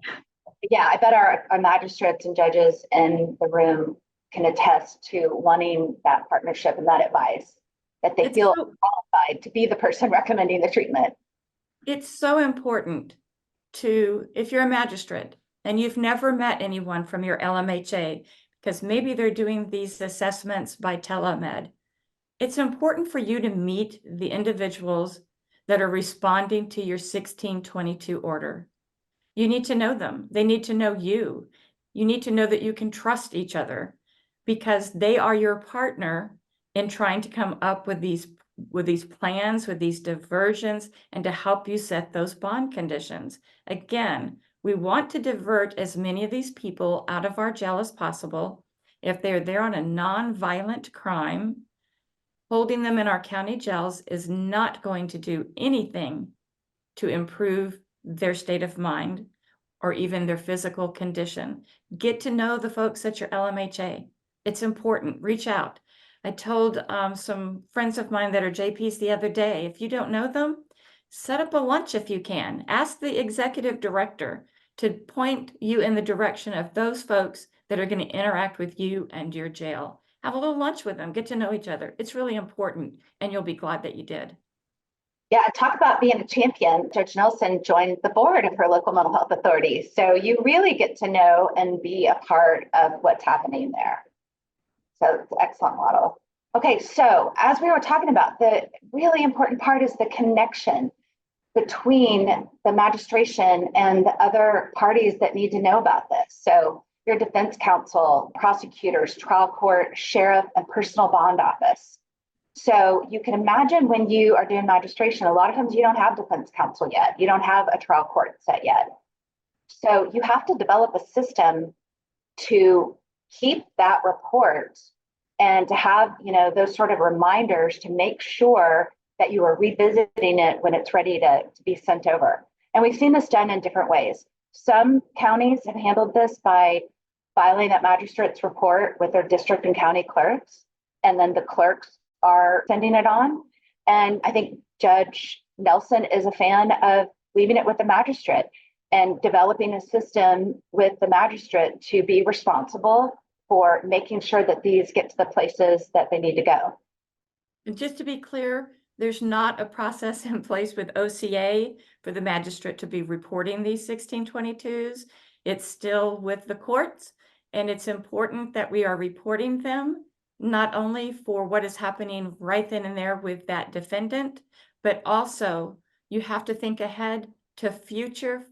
Yeah, I bet our magistrates and judges in the room can attest to wanting that partnership and that advice, that they feel qualified to be the person recommending the treatment. It's so important to, if you're a magistrate and you've never met anyone from your LMHA, because maybe they're doing these assessments by telemed, it's important for you to meet the individuals that are responding to your 1622 order. You need to know them. They need to know you. You need to know that you can trust each other, because they are your partner in trying to come up with these plans, with these diversions, and to help you set those bond conditions. Again, we want to divert as many of these people out of our jail as possible. If they're there on a non-violent crime, holding them in our county jails is not going to do anything to improve their state of mind or even their physical condition. Get to know the folks at your LMHA. It's important. Reach out. I told some friends of mine that are JPs the other day, if you don't know them, set up a lunch if you can. Ask the executive director to point you in the direction of those folks that are going to interact with you and your jail. Have a little lunch with them, get to know each other. It's really important, and you'll be glad that you did. Yeah, talk about being a champion. Judge Nelson joined the board of her local mental health authority. So you really get to know and be a part of what's happening there. So it's an excellent model. Okay, so as we were talking about, the really important part is the connection between the magistration and the other parties that need to know about this. So your defense counsel, prosecutors, trial court, sheriff, and personal bond office. So you can imagine when you are doing magistration, a lot of times you don't have defense counsel yet. You don't have a trial court set yet. So you have to develop a system to keep that report and to have, those sort of reminders to make sure that you are revisiting it when it's ready to be sent over. And we've seen this done in different ways. Some counties have handled this by filing that magistrate's report with their district and county clerks, and then the clerks are sending it on. And I think Judge Nelson is a fan of leaving it with the magistrate and developing a system with the magistrate to be responsible for making sure that these get to the places that they need to go. And just to be clear, there's not a process in place with OCA for the magistrate to be reporting these 1622s. It's still with the courts, and it's important that we are reporting them, not only for what is happening right then and there with that defendant, but also you have to think ahead to future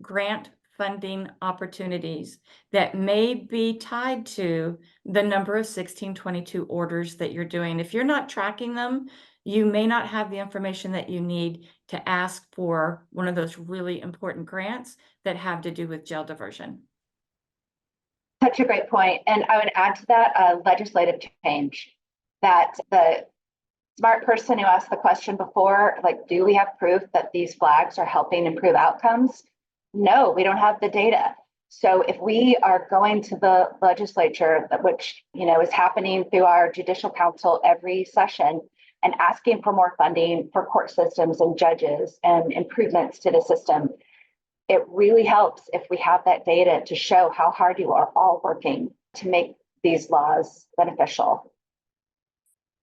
grant funding opportunities that may be tied to the number of 1622 orders that you're doing. If you're not tracking them, you may not have the information that you need to ask for one of those really important grants that have to do with jail diversion. Such a great point. And I would add to that a legislative change that the smart person who asked the question before, like, do we have proof that these flags are helping improve outcomes? No, we don't have the data. So if we are going to the legislature, which is happening through our judicial council every session, and asking for more funding for court systems and judges and improvements to the system, it really helps if we have that data to show how hard you are all working to make these laws beneficial.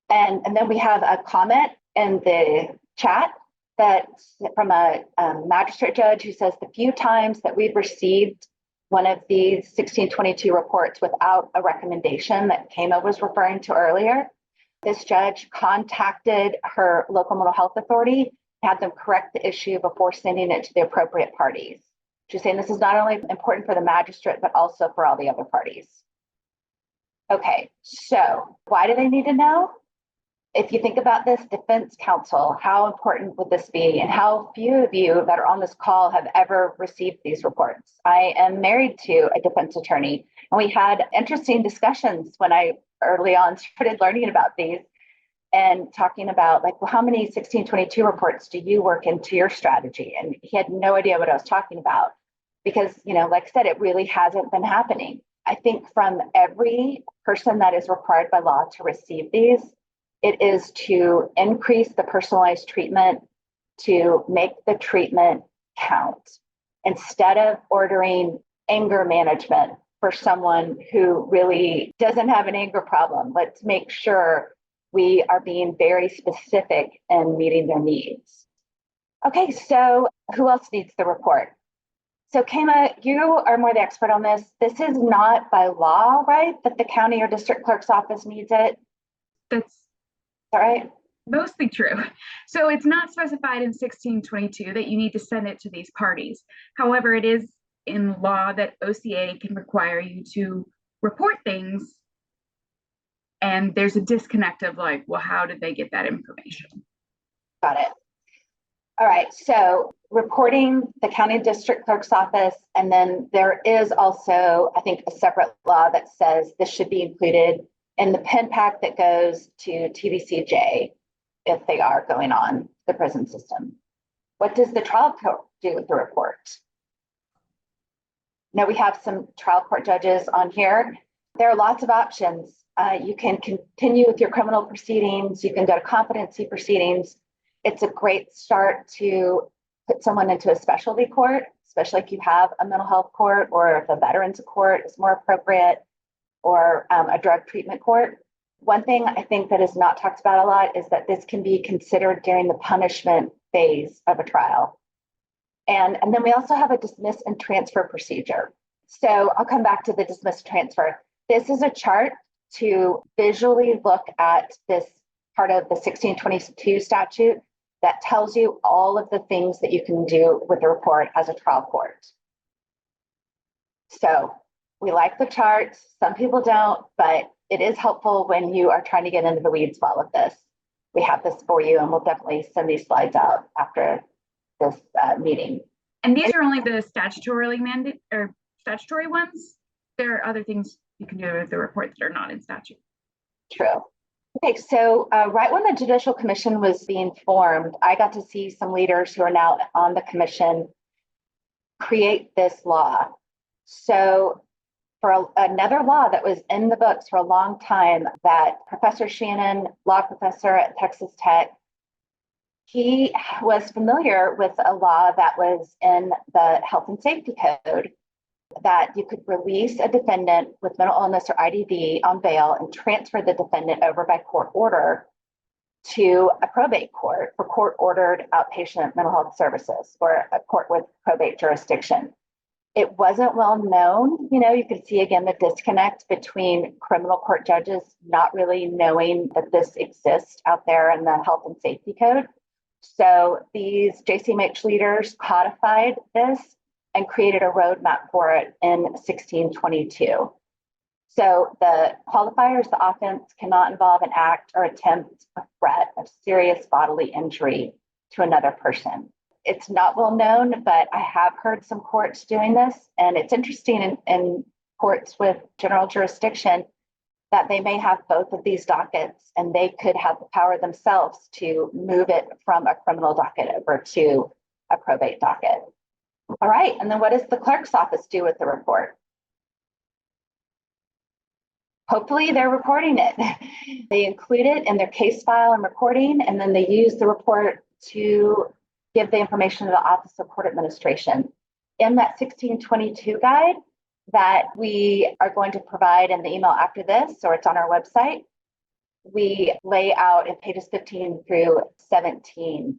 And then we have a comment in the chat that's from a magistrate judge who says the few times that we've received one of these 1622 reports without a recommendation that Kama was referring to earlier, this judge contacted her local mental health authority, had them correct the issue before sending it to the appropriate parties. She's saying this is not only important for the magistrate, but also for all the other parties. Okay, so why do they need to know? If you think about this, defense counsel, how important would this be? And how few of you that are on this call have ever received these reports? I am married to a defense attorney, and we had interesting discussions when I early on started learning about these and talking about, like, well, how many 1622 reports do you work into your strategy? And he had no idea what I was talking about because, like I said, it really hasn't been happening. I think from every person that is required by law to receive these, it is to increase the personalized treatment, to make the treatment count. Instead of ordering anger management for someone who really doesn't have an anger problem, let's make sure we are being very specific in meeting their needs. Okay, so who else needs the report? So Kama, you are more the expert on this. This is not by law, right? That the county or district clerk's office needs it? That's all right. Mostly true. So it's not specified in 1622 that you need to send it to these parties. However, it is in law that OCA can require you to report things. And there's a disconnect of like, well, how did they get that information? Got it. All right. So reporting the county district clerk's office. And then there is also, I think, a separate law that says this should be included in the pen pack that goes to TVCJ if they are going on the prison system. What does the trial court do with the report? Now we have some trial court judges on here. There are lots of options. You can continue with your criminal proceedings. You can go to competency proceedings. It's a great start to put someone into a specialty court, especially if you have a mental health court or if a veterans court is more appropriate, or a drug treatment court. One thing I think that is not talked about a lot is that this can be considered during the punishment phase of a trial. And then we also have a dismiss and transfer procedure. So I'll come back to the dismiss transfer. This is a chart to visually look at this part of the 1622 statute that tells you all of the things that you can do with the report as a trial court. So we like the charts, some people don't, but it is helpful when you are trying to get into the weeds of all of this. We have this for you, and we'll definitely send these slides out after this meeting. And these are only the statutorily mandate or statutory ones. There are other things you can do with the report that are not in statute. True. Okay, so right when the Judicial Commission was being formed, I got to see some leaders who are now on the commission create this law. So for another law that was in the books for a long time, that Professor Shannon, law professor at Texas Tech, he was familiar with a law that was in the Health and Safety Code, that you could release a defendant with mental illness or IDD on bail and transfer the defendant over by court order to a probate court for court-ordered outpatient mental health services, or a court with probate jurisdiction. It wasn't well known. You could see again the disconnect between criminal court judges not really knowing that this exists out there in the Health and Safety Code. So these JCMH leaders codified this and created a roadmap for it in 1622. So the qualifiers, the offense cannot involve an act or attempt or threat of serious bodily injury to another person. It's not well known, but I have heard some courts doing this, and it's interesting in courts with general jurisdiction that they may have both of these dockets, and they could have the power themselves to move it from a criminal docket over to a probate docket. All right, and then what does the clerk's office do with the report? Hopefully they're recording it. They include it in their case file and recording, and then they use the report to give the information to the Office of Court Administration. In that 1622 guide that we are going to provide in the email after this, or it's on our website, we lay out in pages 15 through 17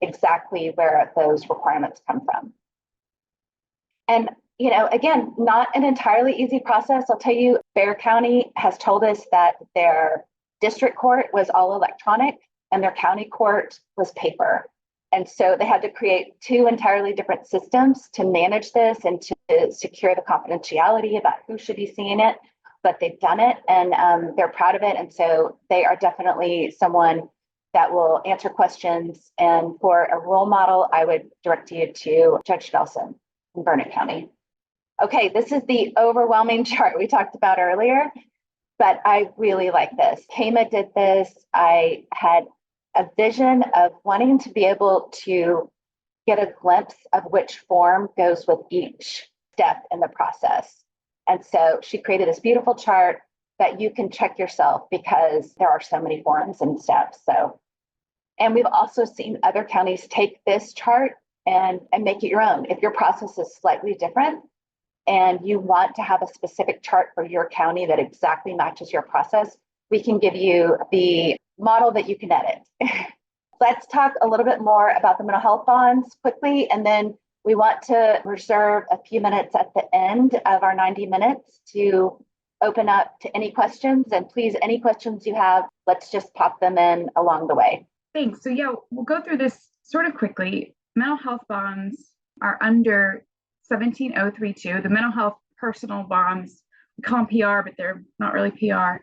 exactly where those requirements come from. And, again, not an entirely easy process. I'll tell you, Bexar County has told us that their district court was all electronic and their county court was paper. And so they had to create two entirely different systems to manage this and to secure the confidentiality about who should be seeing it. But they've done it, and they're proud of it. And so they are definitely someone that will answer questions. And for a role model, I would direct you to Judge Nelson in Burnett County. Okay, this is the overwhelming chart we talked about earlier, but I really like this. Kama did this. I had a vision of wanting to be able to get a glimpse of which form goes with each step in the process. And so she created this beautiful chart that you can check yourself because there are so many forms and steps. And we've also seen other counties take this chart and make it your own. If your process is slightly different and you want to have a specific chart for your county that exactly matches your process, we can give you the model that you can edit. Let's talk a little bit more about the mental health bonds quickly, and then we want to reserve a few minutes at the end of our 90 minutes to open up to any questions. And please, any questions you have, let's just pop them in along the way. Thanks. So yeah, we'll go through this sort of quickly. Mental health bonds are under 17032. The mental health personal bonds, we call them PR, but they're not really PR.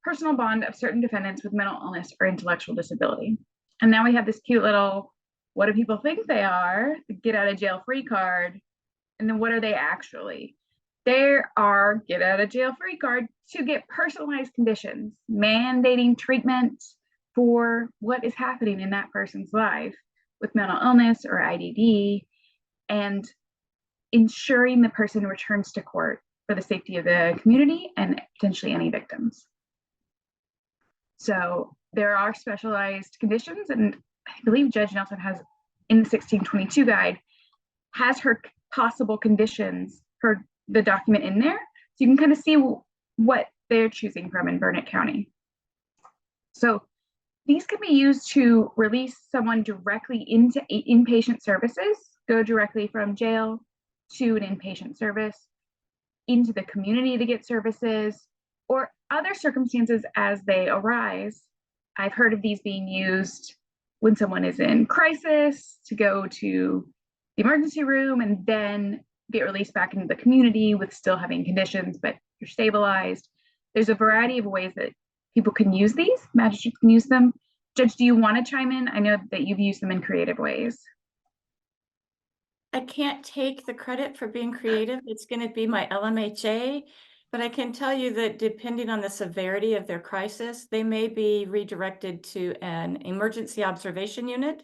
Personal bond of certain defendants with mental illness or intellectual disability. And now we have this cute little, what do people think they are? The get out of jail free card. And then what are they actually? There are get out of jail free card to get personalized conditions, mandating treatment for what is happening in that person's life with mental illness or IDD, and ensuring the person returns to court for the safety of the community and potentially any victims. So there are specialized conditions, and I believe Judge Nelson has, in the 1622 guide, has her possible conditions, the document in there, so you can kind of see what they're choosing from in Burnett County. So these can be used to release someone directly into inpatient services, go directly from jail to an inpatient service, into the community to get services, or other circumstances as they arise. I've heard of these being used when someone is in crisis to go to the emergency room and then get released back into the community with still having conditions, but you're stabilized. There's a variety of ways that people can use these, magistrates can use them. Judge, do you want to chime in? I know that you've used them in creative ways. I can't take the credit for being creative. It's going to be my LMHA, but I can tell you that depending on the severity of their crisis, they may be redirected to an emergency observation unit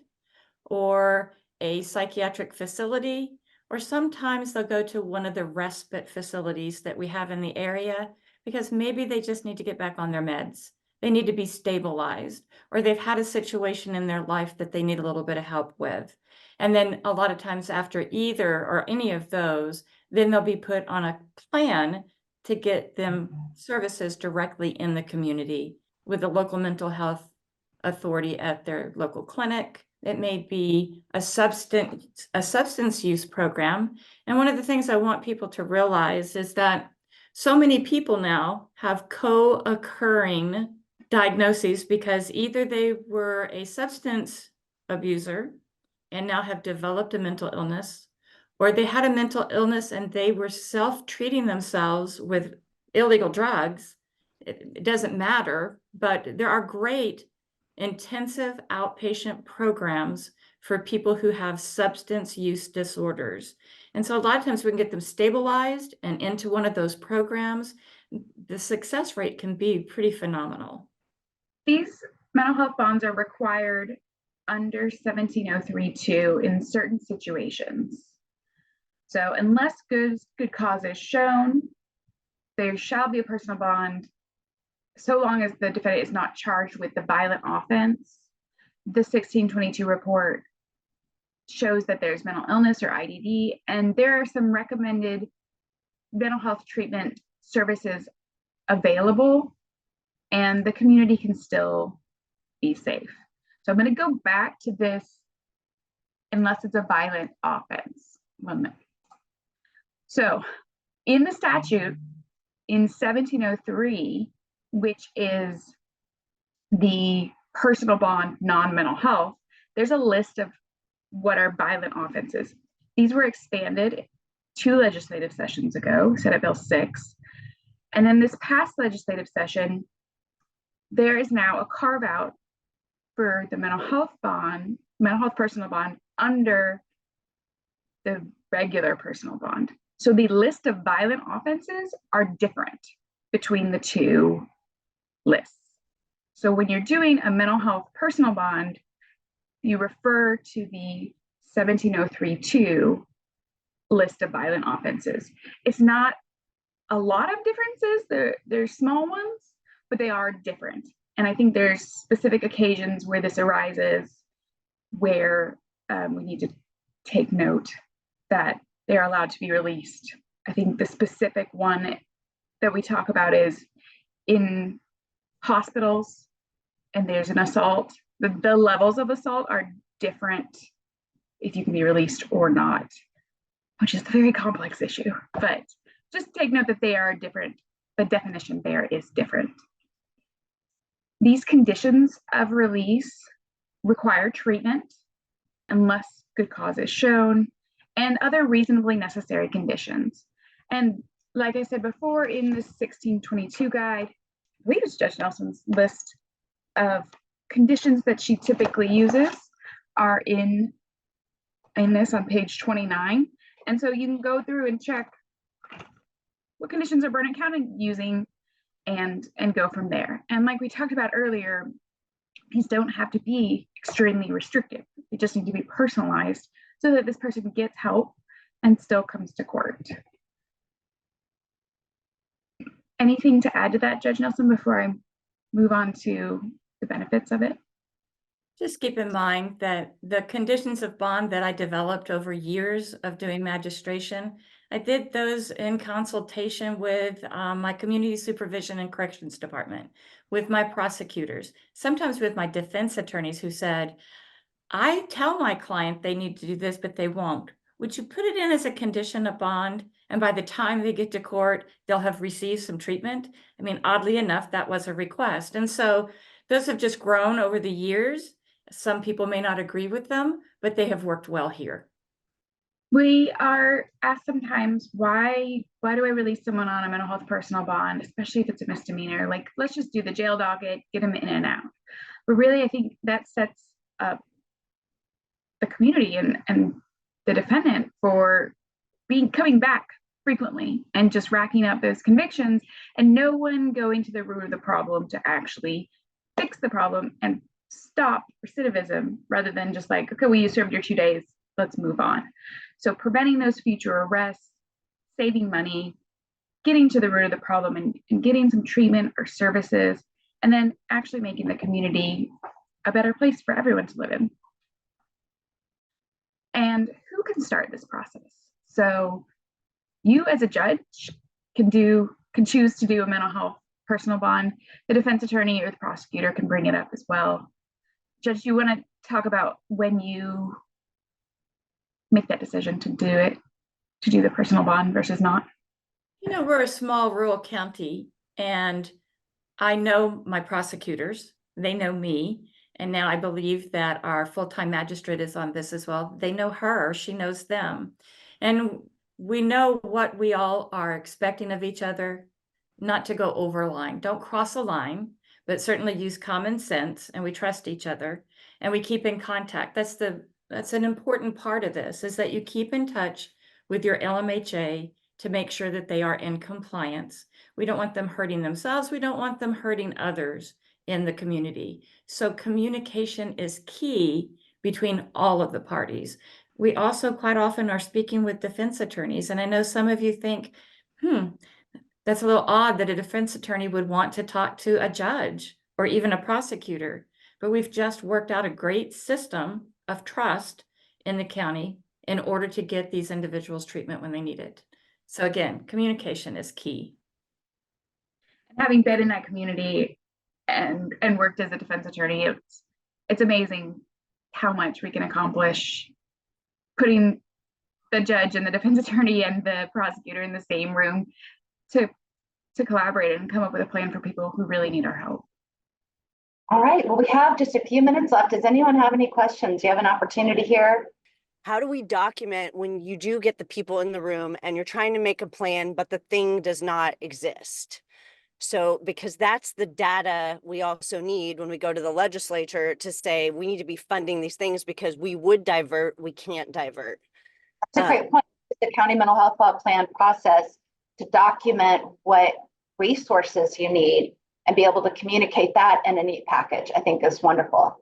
or a psychiatric facility, or sometimes they'll go to one of the respite facilities that we have in the area because maybe they just need to get back on their meds. They need to be stabilized, or they've had a situation in their life that they need a little bit of help with. And then a lot of times after either or any of those, then they'll be put on a plan to get them services directly in the community with the local mental health authority at their local clinic. It may be a substance use program. And one of the things I want people to realize is that so many people now have co-occurring diagnoses because either they were a substance abuser and now have developed a mental illness, or they had a mental illness and they were self-treating themselves with illegal drugs. It doesn't matter, but there are great intensive outpatient programs for people who have substance use disorders. And so a lot of times we can get them stabilized and into one of those programs. The success rate can be pretty phenomenal. These mental health bonds are required under 17032 in certain situations. So unless good cause is shown, there shall be a personal bond so long as the defendant is not charged with the violent offense. The 1622 report shows that there's mental illness or IDD, and there are some recommended mental health treatment services available, and the community can still be safe. So I'm going to go back to this unless it's a violent offense. 1 minute. So in the statute, in 1703, which is the personal bond non-mental health, there's a list of what are violent offenses. These were expanded 2 legislative sessions ago, Senate Bill 6. And then this past legislative session, there is now a carve out for the mental health bond, mental health personal bond under the regular personal bond. So the list of violent offenses are different between the 2 lists. So when you're doing a mental health personal bond, you refer to the 17032 list of violent offenses. It's not a lot of differences. They're small ones, but they are different. And I think there's specific occasions where this arises where we need to take note that they're allowed to be released. I think the specific one that we talk about is in hospitals and there's an assault. The levels of assault are different if you can be released or not, which is a very complex issue. But just take note that they are different. The definition there is different. These conditions of release require treatment unless good cause is shown and other reasonably necessary conditions. And like I said before, in the 1622 guide, we use Judge Nelson's list of conditions that she typically uses are in this on page 29. And so you can go through and check what conditions are Burnett County using and go from there. And like we talked about earlier, these don't have to be extremely restrictive. They just need to be personalized so that this person gets help and still comes to court. Anything to add to that, Judge Nelson, before I move on to the benefits of it? Just keep in mind that the conditions of bond that I developed over years of doing magistration, I did those in consultation with my community supervision and corrections department, with my prosecutors, sometimes with my defense attorneys who said, I tell my client they need to do this, but they won't. Would you put it in as a condition of bond? And by the time they get to court, they'll have received some treatment. I mean, oddly enough, that was a request. And so those have just grown over the years. Some people may not agree with them, but they have worked well here. We are asked sometimes, why do I release someone on a mental health personal bond, especially if it's a misdemeanor? Like, let's just do the jail docket, get them in and out. But really, I think that sets up the community and the defendant for coming back frequently and just racking up those convictions, and no one going to the root of the problem to actually fix the problem and stop recidivism, rather than just like, okay, well, you served your 2 days, let's move on. So preventing those future arrests, saving money, getting to the root of the problem, and getting some treatment or services, and then actually making the community a better place for everyone to live in. And who can start this process? So you as a judge can choose to do a mental health personal bond. The defense attorney or the prosecutor can bring it up as well. Judge, do you want to talk about when you make that decision to do the personal bond versus not? You know, we're a small rural county, and I know my prosecutors, they know me. And now I believe that our full-time magistrate is on this as well. They know her, she knows them. And we know what we all are expecting of each other, not to go over a line. Don't cross a line, but certainly use common sense, and we trust each other and we keep in contact. That's an important part of this, is that you keep in touch with your LMHA to make sure that they are in compliance. We don't want them hurting themselves. We don't want them hurting others in the community. So communication is key between all of the parties. We also quite often are speaking with defense attorneys. And I know some of you think, that's a little odd that a defense attorney would want to talk to a judge or even a prosecutor. But we've just worked out a great system of trust in the county in order to get these individuals treatment when they need it. So again, communication is key. Having been in that community and worked as a defense attorney, it's amazing how much we can accomplish putting the judge and the defense attorney and the prosecutor in the same room to collaborate and come up with a plan for people who really need our help. All right, well, we have just a few minutes left. Does anyone have any questions? You have an opportunity here. How do we document when you do get the people in the room and you're trying to make a plan, but the thing does not exist? So, because that's the data we also need when we go to the legislature to say we need to be funding these things because we would divert, we can't divert. That's a great point. The county mental health law plan process to document what resources you need and be able to communicate that in a neat package, I think is wonderful.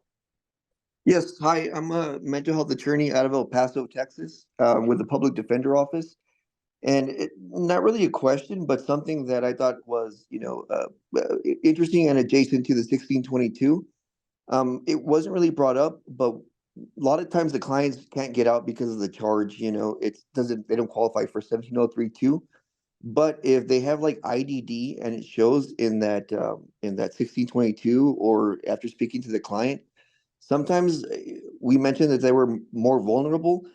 Yes, hi, I'm a mental health attorney out of El Paso, Texas, with the public defender office. And not really a question, but something that I thought was, interesting and adjacent to the 1622. It wasn't really brought up, but a lot of times the clients can't get out because of the charge. They don't qualify for 17032. But if they have like IDD and it shows in that 1622, or after speaking to the client, sometimes we mentioned that they were more vulnerable.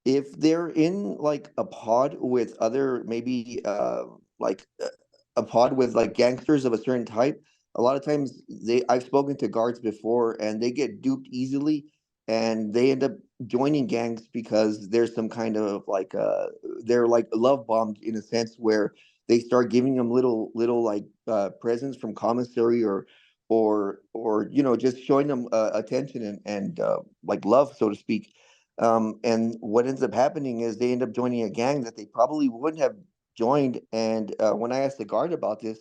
If they're in like a pod with other, maybe a pod with like gangsters of a certain type, a lot of times I've spoken to guards before and they get duped easily and they end up joining gangs because there's some kind of like they're like love bombed in a sense where they start giving them little like presents from commissary or just showing them attention and like love, so to speak. And what ends up happening is they end up joining a gang that they probably wouldn't have joined. And when I asked the guard about this,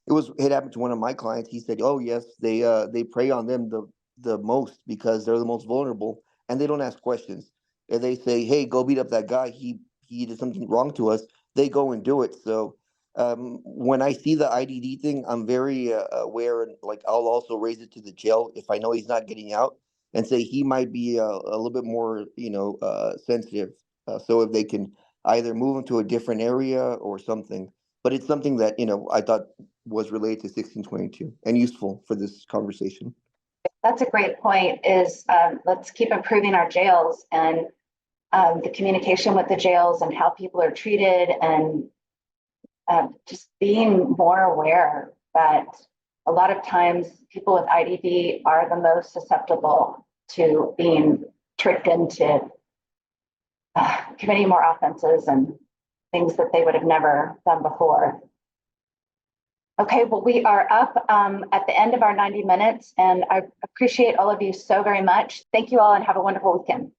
it happened to one of my clients. He said, "Oh yes, they prey on them the most because they're the most vulnerable, and they don't ask questions. If they say, 'Hey, go beat up that guy. He did something wrong to us,' they go and do it." So when I see the IDD thing, I'm very aware, and like I'll also raise it to the jail if I know he's not getting out, and say he might be a little bit more, sensitive. So if they can either move him to a different area or something. But it's something that, I thought was related to 1622 and useful for this conversation. That's a great point, is let's keep improving our jails. And the communication with the jails and how people are treated, and just being more aware that a lot of times people with IDD are the most susceptible to being tricked into committing more offenses and things that they would have never done before. Okay, well, we are up at the end of our 90 minutes, and I appreciate all of you so very much. Thank you all and have a wonderful weekend.